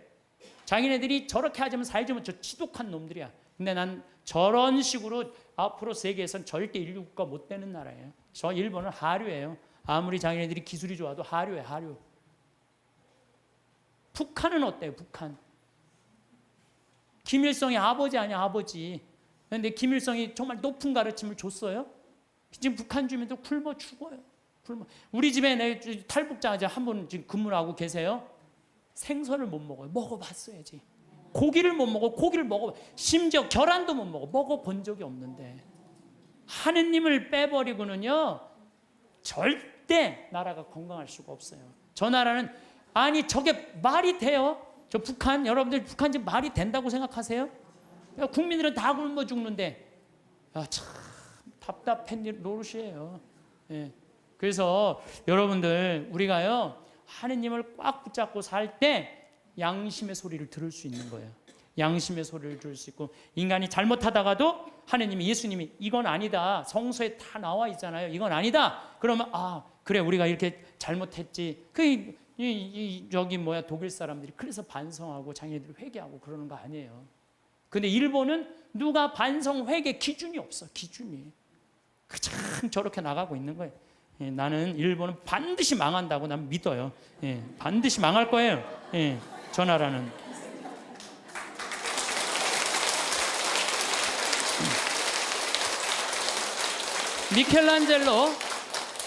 자기네들이 저렇게 하자면 살자면 저 지독한 놈들이야. 근데 난 저런 식으로 앞으로 세계에선 절대 인류 국가 못 되는 나라예요. 저 일본은 하류예요. 아무리 자기네들이 기술이 좋아도 하류예요. 하류. 북한은 어때요? 북한. 김일성이 아버지 아니야, 아버지. 그런데 김일성이 정말 높은 가르침을 줬어요. 지금 북한 주민들 굶어 죽어요. 우리 집에 내 탈북자 한 분 지금 근무를 하고 계세요. 생선을 못 먹어요. 먹어봤어야지. 고기를 못 먹어. 고기를 먹어. 심지어 계란도 못 먹어. 먹어본 적이 없는데. 하느님을 빼버리고는요 절대 나라가 건강할 수가 없어요. 저 나라는, 아니 저게 말이 돼요? 저 북한, 여러분들 북한 지금 말이 된다고 생각하세요? 야, 국민들은 다 굶어 죽는데, 아, 참 답답한 일 노릇이에요. 예. 그래서 여러분들 우리가요 하느님을 꽉 붙잡고 살 때 양심의 소리를 들을 수 있는 거예요. 양심의 소리를 들을 수 있고, 인간이 잘못하다가도 하느님이, 예수님이 이건 아니다, 성서에 다 나와 있잖아요, 이건 아니다, 그러면 아 그래 우리가 이렇게 잘못했지. 저기 독일 사람들이 그래서 반성하고 자기네들 회개하고 그러는 거 아니에요. 근데 일본은 누가 반성 회개 기준이 없어. 기준이 그냥 저렇게 나가고 있는 거예요. 예, 나는 일본은 반드시 망한다고 난 믿어요. 예, 반드시 망할 거예요. 예, 저 나라는.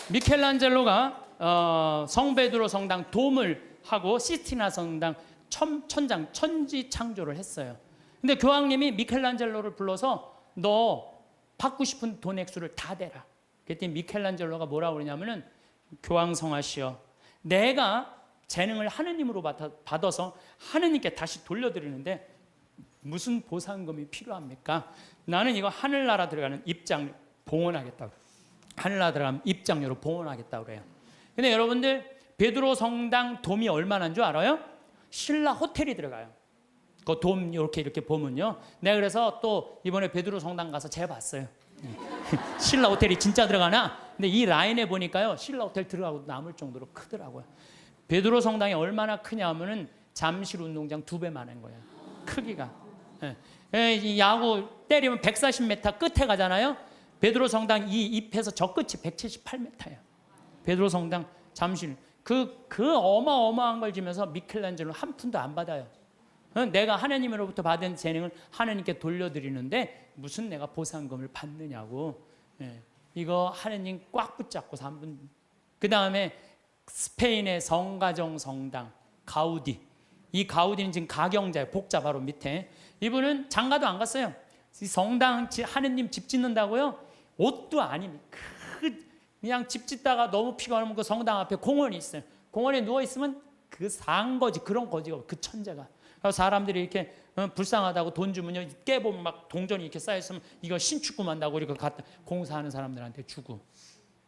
미켈란젤로가 성베드로 성당 돔을 하고 시스티나 성당 천장 천지 창조를 했어요. 근데 교황님이 미켈란젤로를 불러서 너 받고 싶은 돈 액수를 다 대라. 그랬더니 미켈란젤로가 뭐라고 그러냐면은, 교황성하시여, 내가 재능을 하느님으로 받아서 하느님께 다시 돌려드리는데 무슨 보상금이 필요합니까? 나는 이거 하늘나라 들어가는 입장 봉헌하겠다고. 하늘나라 들어가면 입장료로 봉헌하겠다고 그래요. 근데 여러분들 베드로 성당 돔이 얼마나인 줄 알아요? 신라 호텔이 들어가요. 그 돔 이렇게 보면요. 내가 그래서 또 이번에 베드로 성당 가서 재봤어요. 신라 호텔이 진짜 들어가나? 근데 이 라인에 보니까요 신라 호텔 들어가고 남을 정도로 크더라고요. 베드로 성당이 얼마나 크냐면은 잠실 운동장 2배만한 거예요. 크기가. 이 야구 때리면 140m 끝에 가잖아요. 베드로 성당 이 잎에서 저 끝이 178m예요. 베드로 성당 잠실 그 어마어마한 걸 지면서 미켈란젤로 한 푼도 안 받아요. 내가 하나님으로부터 받은 재능을 하나님께 돌려드리는데 무슨 내가 보상금을 받느냐고. 예, 이거 하나님 꽉 붙잡고 산 분. 그 다음에 스페인의 성가정 성당 가우디. 이 가우디는 지금 가경자예요. 복자 바로 밑에. 이분은 장가도 안 갔어요. 이 성당 하나님 집 짓는다고요? 옷도 아닙니다. 그냥 집 짓다가 너무 피곤하면 그 성당 앞에 공원이 있어요. 공원에 누워 있으면 그 상거지, 그런 거지가 그 천재가. 사람들이 이렇게 불쌍하다고 돈 주면요 깨보면 막 동전이 이렇게 쌓여있으면 이거 신축금 한다고 이렇게 갖다 공사하는 사람들한테 주고,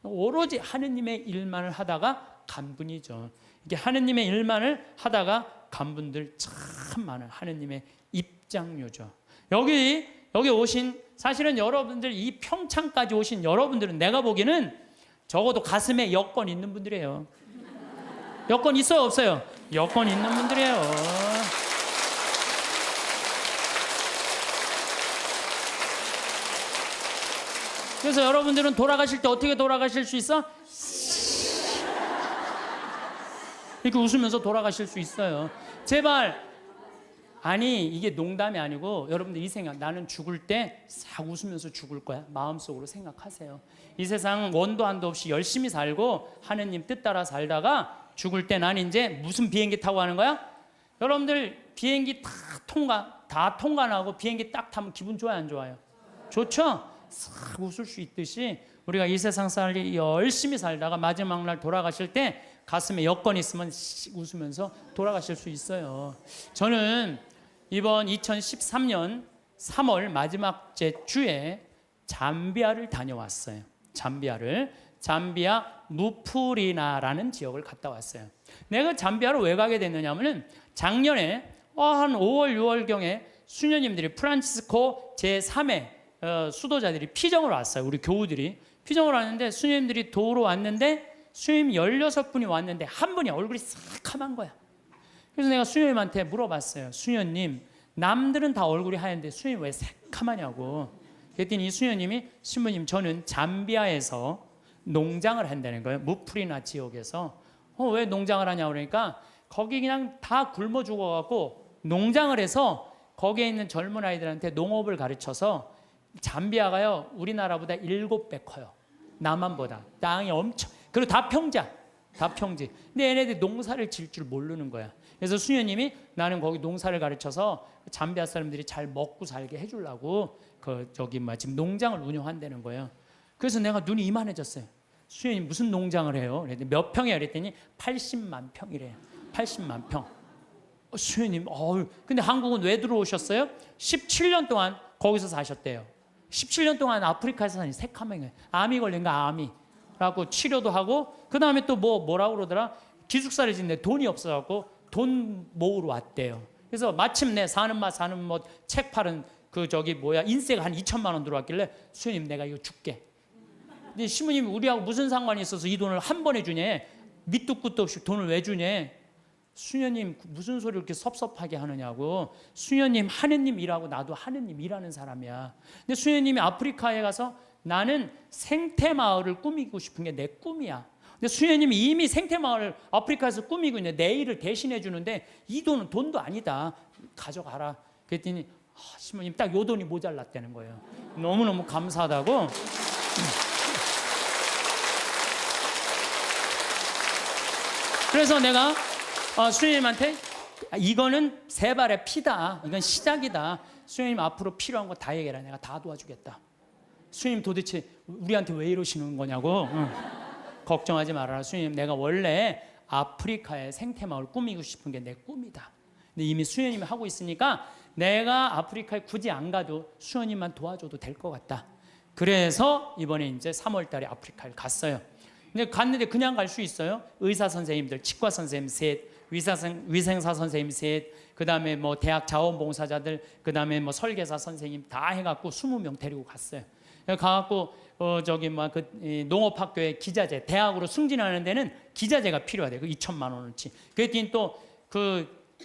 오로지 하느님의 일만을 하다가 간 분이죠. 이게 하느님의 일만을 하다가 간 분들 참 많은 하느님의 입장료죠. 여기 오신, 사실은 여러분들 이 평창까지 오신 여러분들은 내가 보기에는 적어도 가슴에 여권 있는 분들이에요. 여권 있어요 없어요? 여권 있는 분들이에요. 그래서 여러분들은 돌아가실 때 어떻게 돌아가실 수 있어? 이렇게 웃으면서 돌아가실 수 있어요. 제발. 아니 이게 농담이 아니고 여러분들 이 생각, 나는 죽을 때 싹 웃으면서 죽을 거야. 마음속으로 생각하세요. 이 세상 원도 한도 없이 열심히 살고 하느님 뜻 따라 살다가 죽을 때 난 이제 무슨 비행기 타고 가는 거야? 여러분들 비행기 다 통과하고 비행기 딱 타면 기분 좋아요 안 좋아요? 좋죠? 싹 웃을 수 있듯이 우리가 이 세상 살이 열심히 살다가 마지막 날 돌아가실 때 가슴에 여권이 있으면 웃으면서 돌아가실 수 있어요. 저는 이번 2013년 3월 마지막 주에 잠비아를 다녀왔어요. 잠비아 무프리나라는 지역을 갔다 왔어요. 내가 잠비아를 왜 가게 됐느냐면은 작년에 한 5월 6월경에 수녀님들이 프란치스코 제3의 수도자들이 피정을 왔어요. 우리 교우들이 피정을 왔는데 수녀님들이 도우러 왔는데 수녀님 16분이 왔는데 한 분이 얼굴이 새카만 거야. 그래서 내가 수녀님한테 물어봤어요. 수녀님, 남들은 다 얼굴이 하얀데 수녀님 왜 새카마냐고. 그랬더니 이 수녀님이, 신부님 저는 잠비아에서 농장을 한다는 거예요. 무프리나 지역에서. 왜 농장을 하냐고 그러니까 거기 그냥 다 굶어 죽어갖고 농장을 해서 거기에 있는 젊은 아이들한테 농업을 가르쳐서, 잠비아가요 우리나라보다 7배 커요. 남한보다. 땅이 엄청, 그리고 다 평지. 근데 얘네들이 농사를 지을 줄 모르는 거야. 그래서 수녀님이 나는 거기 농사를 가르쳐서 잠비아 사람들이 잘 먹고 살게 해주려고 지금 농장을 운영한다는 거예요. 그래서 내가 눈이 이만해졌어요. 수녀님 무슨 농장을 해요? 그랬더니 몇 평이야? 그랬더니 80만 평이래요. 80만 평. 수녀님, 근데 한국은 왜 들어오셨어요? 17년 동안 거기서 사셨대요. 17년 동안 아프리카에서 사니 새카맹에 암이 걸린 거 암이라고 치료도 하고 그 다음에 또 뭐라고 그러더라? 기숙사를 짓는데 돈이 없어갖고 돈 모으러 왔대요. 그래서 마침내 사는 맛 책 파는 인세가 한 2천만 원 들어왔길래 수녀님 내가 이거 줄게. 근데 시부님 우리하고 무슨 상관이 있어서 이 돈을 한 번에 주냐? 밑도 끝도 없이 돈을 왜 주냐? 수녀님 무슨 소리를 이렇게 섭섭하게 하느냐고. 수녀님 하느님 일하고 나도 하느님 일하는 사람이야. 근데 수녀님이 아프리카에 가서 나는 생태마을을 꾸미고 싶은 게 내 꿈이야. 근데 수녀님이 이미 생태마을을 아프리카에서 꾸미고 있는데 내 일을 대신해 주는데 이 돈은 돈도 아니다. 가져가라. 그랬더니 시부님 딱 요 돈이 모자랐다는 거예요. 너무너무 감사하다고. 그래서 내가 수녀님한테 이거는 세 발의 피다. 이건 시작이다. 수녀님 앞으로 필요한 거 다 얘기해라. 내가 다 도와주겠다. 수녀님 도대체 우리한테 왜 이러시는 거냐고. 걱정하지 말아라. 수녀님 내가 원래 아프리카의 생태마을 꾸미고 싶은 게 내 꿈이다. 근데 이미 수녀님이 하고 있으니까 내가 아프리카에 굳이 안 가도 수녀님만 도와줘도 될 것 같다. 그래서 이번에 이제 3월 달에 아프리카를 갔어요. 근데 갔는데 그냥 갈 수 있어요? 의사 선생님들, 치과 선생님 셋, 위생사 선생님 셋, 그 다음에 뭐 대학 자원봉사자들, 그 다음에 뭐 설계사 선생님 다 해갖고 20명 데리고 갔어요. 가갖고 농업학교에 기자재, 대학으로 승진하는 데는 기자재가 필요하대요. 그 2천만 원어치. 그랬더니 또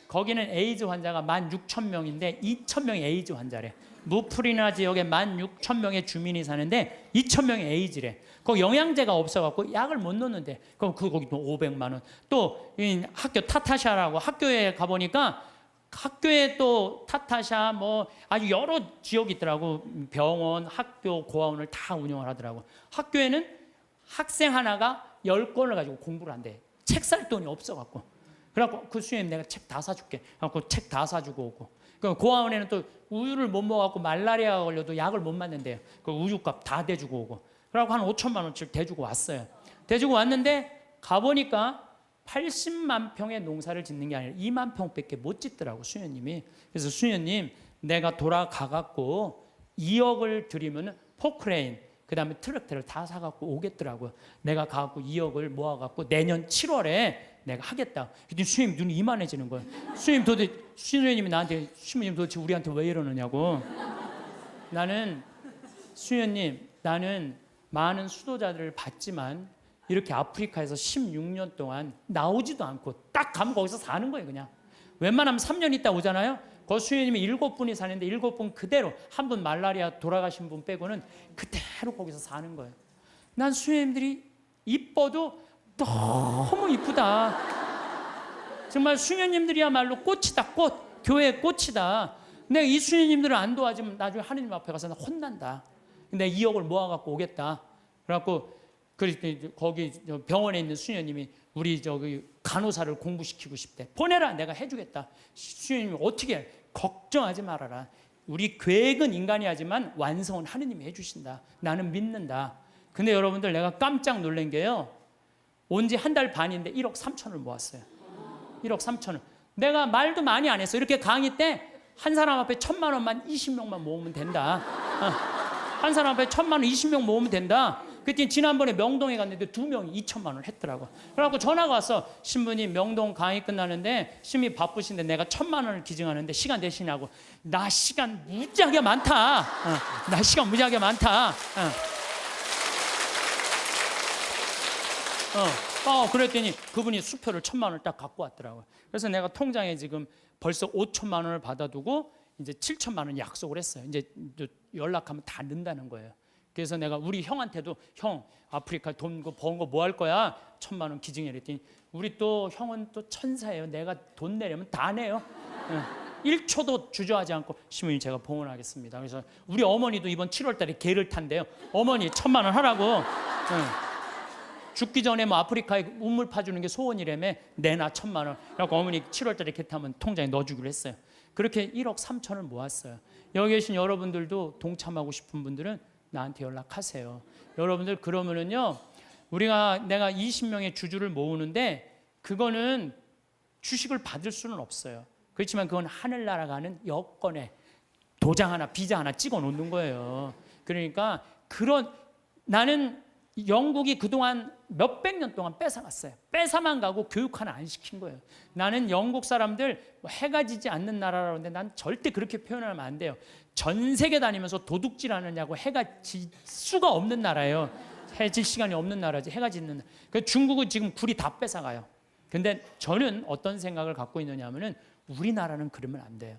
거기는 에이즈 환자가 16,000명인데 2,000명이 에이즈 환자래. 무프리나 지역에 16,000명의 주민이 사는데 2,000명이 에이즈래. 거기 영양제가 없어갖고 약을 못 넣는데 그럼 거기 또 500만 원. 또 학교 타타샤라고 학교에 가보니까 학교에 또 타타샤 뭐 아주 여러 지역이 있더라고. 병원, 학교, 고아원을 다 운영을 하더라고. 학교에는 학생 하나가 10권을 가지고 공부를 한대. 책 살 돈이 없어갖고. 그래갖고 그 수녀님 내가 책 다 사줄게. 그래갖고 책 다 사주고 오고. 그 고아원에는 또 우유를 못 먹어갖고 말라리아가 걸려도 약을 못 맞는데요. 그 우유값 다 대주고 오고. 그래갖고 한 5천만 원씩 대주고 왔어요. 대주고 왔는데 가보니까 80만 평의 농사를 짓는 게 아니라 2만 평밖에 못 짓더라고 수녀님이. 그래서 수녀님 내가 돌아가갖고 2억을 드리면 포크레인 그 다음에 트랙터를 다 사갖고 오겠더라고요. 내가 가갖고 2억을 모아갖고 내년 7월에 내가 하겠다. 그랬더니 수녀님 눈이 이만해지는 거예요. 수녀님이 나한테 수녀님 도대체 우리한테 왜 이러느냐고. 수녀님 나는 많은 수도자들을 봤지만 이렇게 아프리카에서 16년 동안 나오지도 않고 딱 가면 거기서 사는 거예요. 그냥 웬만하면 3년 있다 오잖아요. 그 수녀님이 7분이 사는데 7분 그대로 한 분 말라리아 돌아가신 분 빼고는 그대로 거기서 사는 거예요. 난 수녀님들이 이뻐도 너무 이쁘다. 정말 수녀님들이야말로 꽃이다. 꽃. 교회의 꽃이다. 내가 이 수녀님들을 안 도와주면 나중에 하느님 앞에 가서 나 혼난다. 내가 2억을 모아갖고 오겠다. 그래갖고 거기 병원에 있는 수녀님이 우리 간호사를 공부시키고 싶대. 보내라. 내가 해주겠다. 수녀님이 어떻게 해? 걱정하지 말아라. 우리 계획은 인간이 하지만 완성은 하느님이 해주신다. 나는 믿는다. 근데 여러분들 내가 깜짝 놀란 게요. 온 지 한 달 반인데 1억 3천을 모았어요. 1억 3천을. 내가 말도 많이 안 했어. 이렇게 강의 때 한 사람 앞에 1,000만 원만 20명만 모으면 된다. 한 사람 앞에 1,000만 원 20명 모으면 된다. 그때 지난번에 명동에 갔는데 2명이 2천만 원을 했더라고. 그래갖고 전화가 왔어. 신부님 명동 강의 끝나는데 신부님 바쁘신데 내가 1,000만 원을 기증하는데 시간 되시냐고. 나 시간 무지하게 많다. 나 시간 무지하게 많다. 그랬더니 그분이 수표를 1,000만 원을 딱 갖고 왔더라고요. 그래서 내가 통장에 지금 벌써 5천만 원을 받아두고 이제 7천만 원 약속을 했어요. 이제 연락하면 다 넣는다는 거예요. 그래서 내가 우리 형한테도 형 아프리카 돈 번 거 뭐 할 거야? 1,000만 원 기증해 그랬더니 우리 또 형은 또 천사예요. 내가 돈 내려면 다 내요. 1초도 주저하지 않고 시부님 제가 봉헌하겠습니다. 그래서 우리 어머니도 이번 7월 달에 개를 탄대요. 어머니 1,000만 원 하라고. 죽기 전에 뭐 아프리카에 우물 파주는 게 소원이라며 내놔 1,000만 원. 그래서 어머니 7월 달에 개 타면 통장에 넣어주기로 했어요. 그렇게 1억 3천을 모았어요. 여기 계신 여러분들도 동참하고 싶은 분들은 나한테 연락하세요. 여러분들 그러면은요. 내가 20명의 주주를 모으는데 그거는 주식을 받을 수는 없어요. 그렇지만 그건 하늘나라 가는 여권에 도장 하나 비자 하나 찍어 놓는 거예요. 그러니까 나는 영국이 그동안 몇백 년 동안 뺏어갔어요. 뺏어만 가고 교육 하나 안 시킨 거예요. 나는 영국 사람들 해가 지지 않는 나라라고 하는데 난 절대 그렇게 표현하면 안 돼요. 전 세계 다니면서 도둑질 하느냐고 해가 질 수가 없는 나라예요. 해 질 시간이 없는 나라지. 해가 짓는 나라. 그러니까 중국은 지금 굴이 다 뺏어가요. 근데 저는 어떤 생각을 갖고 있느냐 하면은 우리나라는 그러면 안 돼요.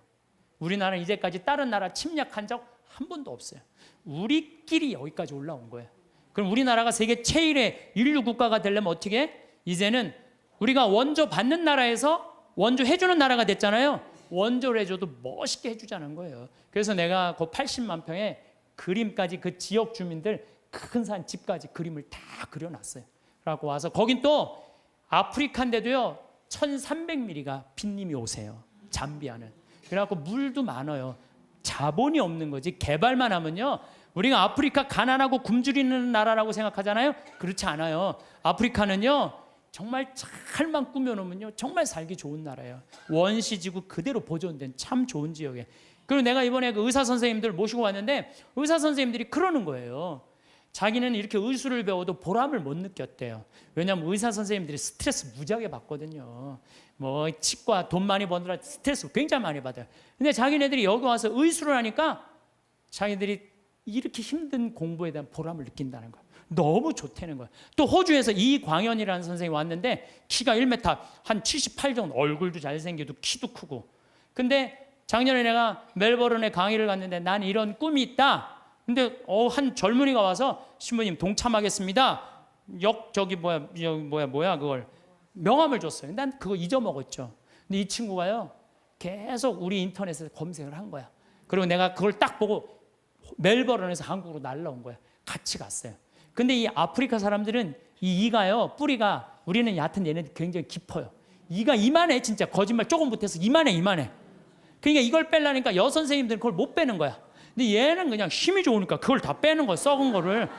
우리나라는 이제까지 다른 나라 침략한 적 한 번도 없어요. 우리끼리 여기까지 올라온 거예요. 그럼 우리나라가 세계 최일의 인류 국가가 되려면 어떻게 해? 이제는 우리가 원조 받는 나라에서 원조 해주는 나라가 됐잖아요. 원조를 해줘도 멋있게 해주자는 거예요. 그래서 내가 그 80만 평에 그림까지 그 지역 주민들 큰 산 집까지 그림을 다 그려놨어요. 그래갖고 와서 거긴 또 아프리카인데도요 1300mm가 빈님이 오세요. 잠비아는. 그래갖고 물도 많아요. 자본이 없는 거지. 개발만 하면요. 우리가 아프리카 가난하고 굶주리는 나라라고 생각하잖아요. 그렇지 않아요. 아프리카는요. 정말 잘만 꾸며놓으면요. 정말 살기 좋은 나라예요. 원시지구 그대로 보존된 참 좋은 지역에. 그리고 내가 이번에 그 의사 선생님들 모시고 왔는데 의사 선생님들이 그러는 거예요. 자기는 이렇게 의술을 배워도 보람을 못 느꼈대요. 왜냐하면 의사 선생님들이 스트레스 무지하게 받거든요. 뭐 치과 돈 많이 버느라 스트레스 굉장히 많이 받아요. 근데 자기네들이 여기 와서 의술을 하니까 자기들이 이렇게 힘든 공부에 대한 보람을 느낀다는 거예요. 너무 좋다는 거예요. 또 호주에서 이광현이라는 선생님이 왔는데 키가 1m 한 78 정도, 얼굴도 잘생기고 키도 크고. 근데 작년에 내가 멜버른에 강의를 갔는데 난 이런 꿈이 있다. 근데 한 젊은이가 와서 신부님 동참하겠습니다. 그걸 명함을 줬어요. 난 그거 잊어먹었죠. 근데 이 친구가요 계속 우리 인터넷에서 검색을 한 거야. 그리고 내가 그걸 딱 보고 멜버른에서 한국으로 날라온 거야. 같이 갔어요. 근데 이 아프리카 사람들은 이 이가요 뿌리가 우리는 얕은 얘네들 굉장히 깊어요. 이가 이만해. 진짜 거짓말 조금 못해서 이만해. 그러니까 이걸 빼려니까 여선생님들은 그걸 못 빼는 거야. 근데 얘는 그냥 힘이 좋으니까 그걸 다 빼는 거야. 썩은 거를.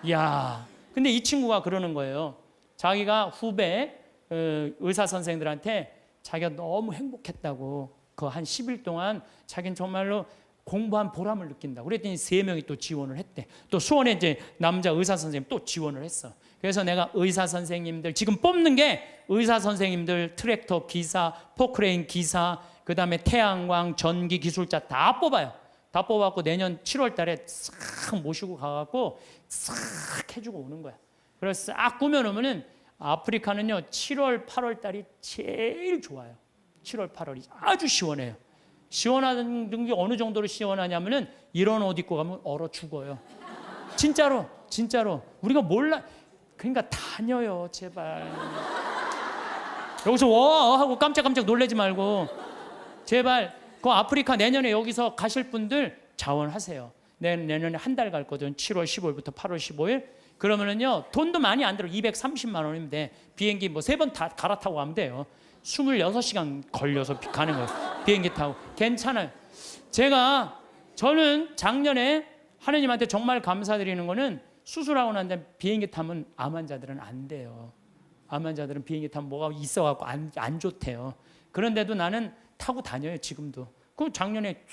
이야. 근데 이 친구가 그러는 거예요. 자기가 후배 의사 선생들한테 자기가 너무 행복했다고 그 한 10일 동안 자기는 정말로 공부한 보람을 느낀다. 그랬더니 3명이 또 지원을 했대. 또 수원에 이제 남자 의사 선생님 또 지원을 했어. 그래서 내가 의사 선생님들 지금 뽑는 게 의사 선생님들, 트랙터 기사, 포크레인 기사, 그다음에 태양광, 전기 기술자 다 뽑아요. 다 뽑아갖고 내년 7월 달에 싹 모시고 가갖고 싹 해주고 오는 거야. 그래서 싹 꾸며놓으면은 아프리카는요 7월, 8월 달이 제일 좋아요. 7월, 8월이 아주 시원해요. 시원한 게 어느 정도로 시원하냐면은 이런 옷 입고 가면 얼어 죽어요. 진짜로 우리가 몰라. 그러니까 다녀요 제발. 여기서 와 하고 깜짝깜짝 놀라지 말고 제발. 그 아프리카 내년에 여기서 가실 분들 자원하세요. 내년에 한 달 갈 거든. 7월 15일부터 8월 15일. 그러면은요 돈도 많이 안 들어. 230만 원이면 돼. 비행기 뭐 3번 다 갈아타고 가면 돼요. 26시간 걸려서 가는 거예요. 비행기 타고. 괜찮아요. 저는 작년에 하느님한테 정말 감사드리는 거는 수술하고 난 다음에 비행기 타면 암 환자들은 안 돼요. 암 환자들은 비행기 타면 뭐가 있어갖고 안 좋대요. 그런데도 나는 타고 다녀요 지금도. 그 작년에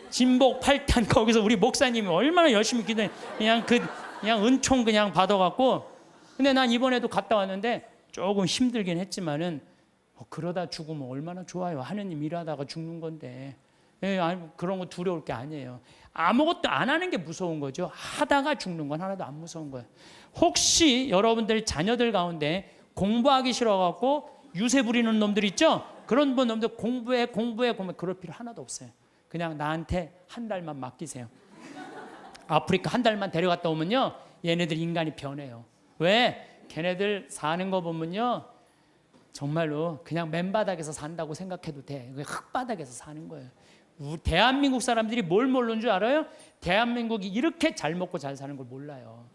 진복 8탄 거기서 우리 목사님이 얼마나 열심히 기도해. 그냥 은총 그냥 받아갖고. 근데 난 이번에도 갔다 왔는데 조금 힘들긴 했지만은 그러다 죽으면 얼마나 좋아요. 하느님 일하다가 죽는 건데. 그런 거 두려울 게 아니에요. 아무것도 안 하는 게 무서운 거죠. 하다가 죽는 건 하나도 안 무서운 거예요. 혹시 여러분들 자녀들 가운데 공부하기 싫어갖고 유세 부리는 놈들 있죠? 그런 놈들 공부해 그럴 필요 하나도 없어요. 그냥 나한테 한 달만 맡기세요. 아프리카 한 달만 데려갔다 오면요 얘네들 인간이 변해요. 왜? 걔네들 사는 거 보면요 정말로 그냥 맨바닥에서 산다고 생각해도 돼. 흙바닥에서 사는 거예요. 대한민국 사람들이 뭘 모르는 줄 알아요? 대한민국이 이렇게 잘 먹고 잘 사는 걸 몰라요.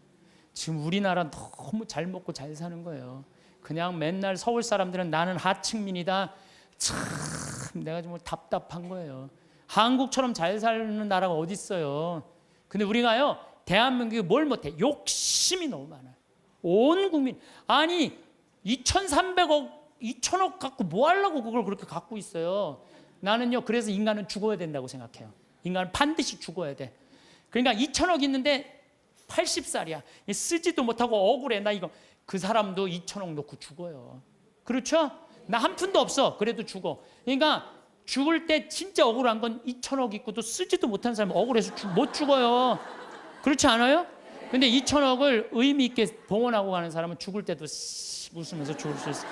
지금 우리나라 너무 잘 먹고 잘 사는 거예요. 그냥 맨날 서울 사람들은 나는 하층민이다. 참 내가 정말 답답한 거예요. 한국처럼 잘 사는 나라가 어디 있어요. 근데 우리가요 대한민국이 뭘 못해. 욕심이 너무 많아요. 온 국민. 아니 2,300억 2천억 갖고 뭐 하려고 그걸 그렇게 갖고 있어요. 나는요, 그래서 인간은 죽어야 된다고 생각해요. 인간은 반드시 죽어야 돼. 그러니까 2천억 있는데 80살이야. 쓰지도 못하고 억울해. 나 이거. 그 사람도 2천억 놓고 죽어요. 그렇죠? 나 한 푼도 없어. 그래도 죽어. 그러니까 죽을 때 진짜 억울한 건 2천억 있고도 쓰지도 못한 사람은 억울해서 못 죽어요. 그렇지 않아요? 근데 2천억을 의미 있게 봉헌하고 가는 사람은 죽을 때도 웃으면서 죽을 수 있어.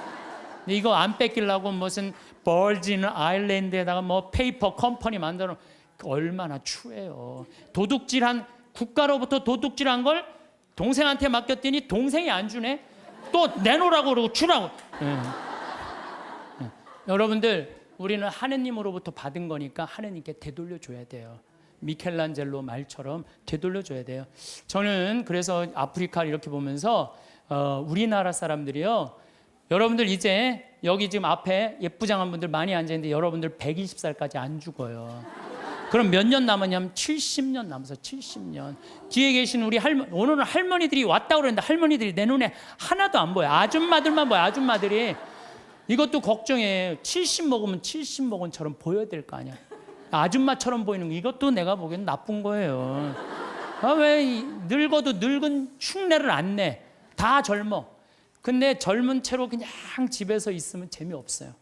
근데 이거 안 뺏기려고 무슨 버진 아일랜드에다가 뭐 페이퍼 컴퍼니 만들어 얼마나 추해요. 도둑질한 국가로부터 도둑질한 걸 동생한테 맡겼더니 동생이 안 주네. 또 내놓으라고 그러고 주라고. 여러분들, 우리는 하느님으로부터 받은 거니까 하느님께 되돌려줘야 돼요. 미켈란젤로 말처럼 되돌려줘야 돼요. 저는 그래서 아프리카를 이렇게 보면서 우리나라 사람들이요, 여러분들 이제 여기 지금 앞에 예쁘장한 분들 많이 앉아있는데 여러분들 120살까지 안 죽어요. 그럼 몇 년 남았냐면 70년 남아서 70년. 뒤에 계신 우리 할머니, 오늘은 할머니들이 왔다고 그랬는데 할머니들이 내 눈에 하나도 안 보여. 아줌마들만 보여. 아줌마들이. 이것도 걱정해. 70 먹으면 70 먹은처럼 보여야 될 거 아니야. 아줌마처럼 보이는 거, 이것도 내가 보기엔 나쁜 거예요. 왜 늙어도 늙은 흉내를 안 내. 다 젊어. 근데 젊은 채로 그냥 집에서 있으면 재미없어요.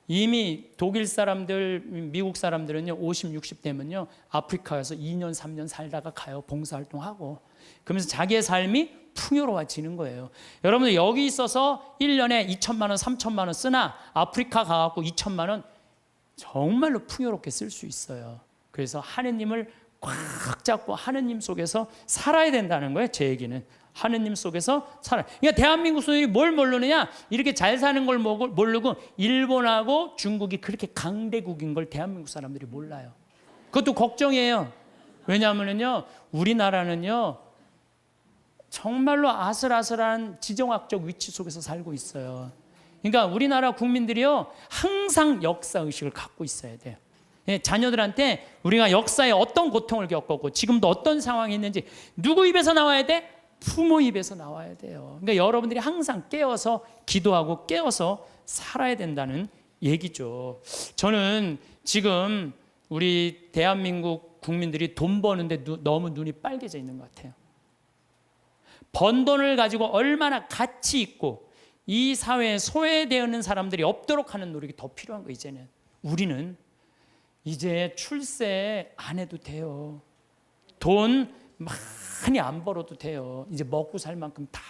이미 독일 사람들, 미국 사람들은요, 50, 60 되면요, 아프리카 가서 2년, 3년 살다가 가요. 봉사활동하고. 그러면서 자기의 삶이 풍요로워지는 거예요. 여러분들 여기 있어서 1년에 2천만 원, 3천만 원 쓰나 아프리카 가갖고 2천만 원 정말로 풍요롭게 쓸 수 있어요. 그래서 하느님을 꽉 잡고 하느님 속에서 살아야 된다는 거예요. 제 얘기는. 하느님 속에서 살아. 그러니까 대한민국 소년이 뭘 모르느냐? 이렇게 잘 사는 걸 모르고 일본하고 중국이 그렇게 강대국인 걸 대한민국 사람들이 몰라요. 그것도 걱정이에요. 왜냐하면요, 우리나라는요, 정말로 아슬아슬한 지정학적 위치 속에서 살고 있어요. 그러니까 우리나라 국민들이요, 항상 역사 의식을 갖고 있어야 돼요. 자녀들한테 우리가 역사에 어떤 고통을 겪었고 지금도 어떤 상황이 있는지 누구 입에서 나와야 돼? 부모 입에서 나와야 돼요. 그러니까 여러분들이 항상 깨어서 기도하고 깨어서 살아야 된다는 얘기죠. 저는 지금 우리 대한민국 국민들이 돈 버는데 너무 눈이 빨개져 있는 것 같아요. 번 돈을 가지고 얼마나 가치 있고 이 사회에 소외되어 사람들이 없도록 하는 노력이 더 필요한 거. 이제는 우리는 이제 출세 안 해도 돼요. 돈 많이 안 벌어도 돼요. 이제 먹고 살 만큼 다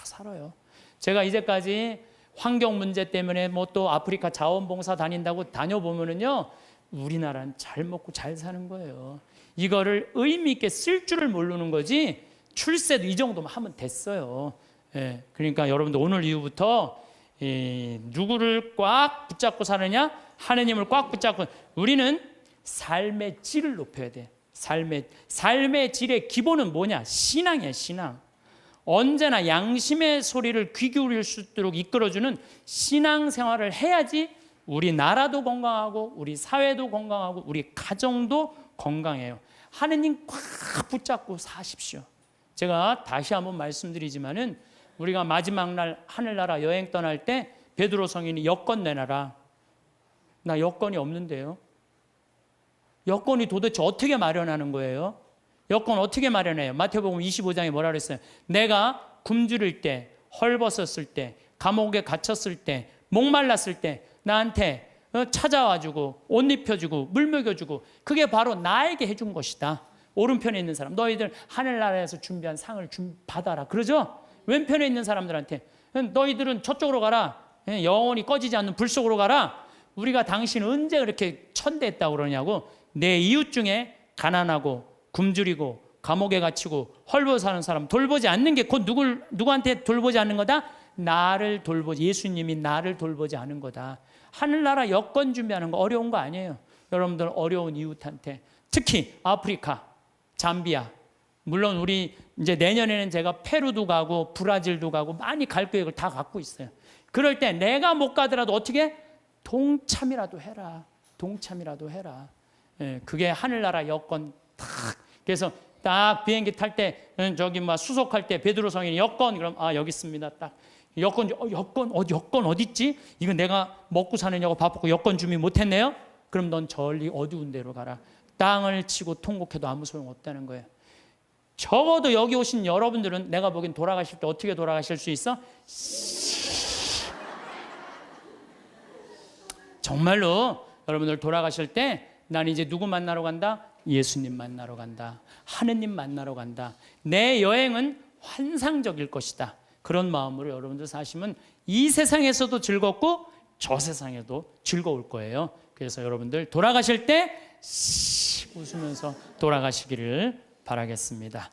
살아요. 제가 이제까지 환경 문제 때문에 뭐 또 아프리카 자원봉사 다닌다고 다녀보면은요, 우리나라는 잘 먹고 잘 사는 거예요. 이거를 의미 있게 쓸 줄을 모르는 거지, 출세도 이 정도만 하면 됐어요. 예, 그러니까 여러분들 오늘 이후부터 누구를 꽉 붙잡고 사느냐? 하느님을 꽉 붙잡고. 우리는 삶의 질을 높여야 돼. 삶의 질의 기본은 뭐냐? 신앙이야, 신앙. 언제나 양심의 소리를 귀 기울일 수 있도록 이끌어주는 신앙 생활을 해야지 우리 나라도 건강하고 우리 사회도 건강하고 우리 가정도 건강해요. 하느님 꽉 붙잡고 사십시오. 제가 다시 한번 말씀드리지만은 우리가 마지막 날 하늘나라 여행 떠날 때 베드로 성인이 여권 내놔라. 나 여권이 없는데요. 여권이 도대체 어떻게 마련하는 거예요? 여권 어떻게 마련해요? 마태복음 25장에 뭐라 그랬어요? 내가 굶주릴 때, 헐벗었을 때, 감옥에 갇혔을 때, 목말랐을 때 나한테 찾아와주고 옷 입혀주고 물 먹여주고, 그게 바로 나에게 해준 것이다. 오른편에 있는 사람, 너희들 하늘나라에서 준비한 상을 받아라. 그러죠? 왼편에 있는 사람들한테 너희들은 저쪽으로 가라. 영원히 꺼지지 않는 불 속으로 가라. 우리가 당신 언제 그렇게 천대했다고 그러냐고. 내 이웃 중에 가난하고 굶주리고 감옥에 갇히고 헐벗어 사는 사람 돌보지 않는 게 곧 누구한테 돌보지 않는 거다? 나를 돌보지, 예수님이 나를 돌보지 않은 거다. 하늘나라 여권 준비하는 거 어려운 거 아니에요. 여러분들 어려운 이웃한테, 특히 아프리카, 잠비아, 물론 우리 이제 내년에는 제가 페루도 가고 브라질도 가고 많이 갈 계획을 다 갖고 있어요. 그럴 때 내가 못 가더라도 어떻게? 동참이라도 해라. 동참이라도 해라. 예, 그게 하늘나라 여권 딱. 그래서 딱 비행기 탈 때 저기 막 수속할 때 베드로 성인이 여권, 그럼 여기 있습니다. 딱 여권 어디 있지? 이거 내가 먹고 사느냐고 바쁘고 여권 준비 못했네요. 그럼 넌 저리 어두운 데로 가라. 땅을 치고 통곡해도 아무 소용 없다는 거예요. 적어도 여기 오신 여러분들은 내가 보기엔 돌아가실 때 어떻게 돌아가실 수 있어? 정말로 여러분들 돌아가실 때 난 이제 누구 만나러 간다? 예수님 만나러 간다. 하느님 만나러 간다. 내 여행은 환상적일 것이다. 그런 마음으로 여러분들 사시면 이 세상에서도 즐겁고 저 세상에도 즐거울 거예요. 그래서 여러분들 돌아가실 때 웃으면서 돌아가시기를 바라겠습니다.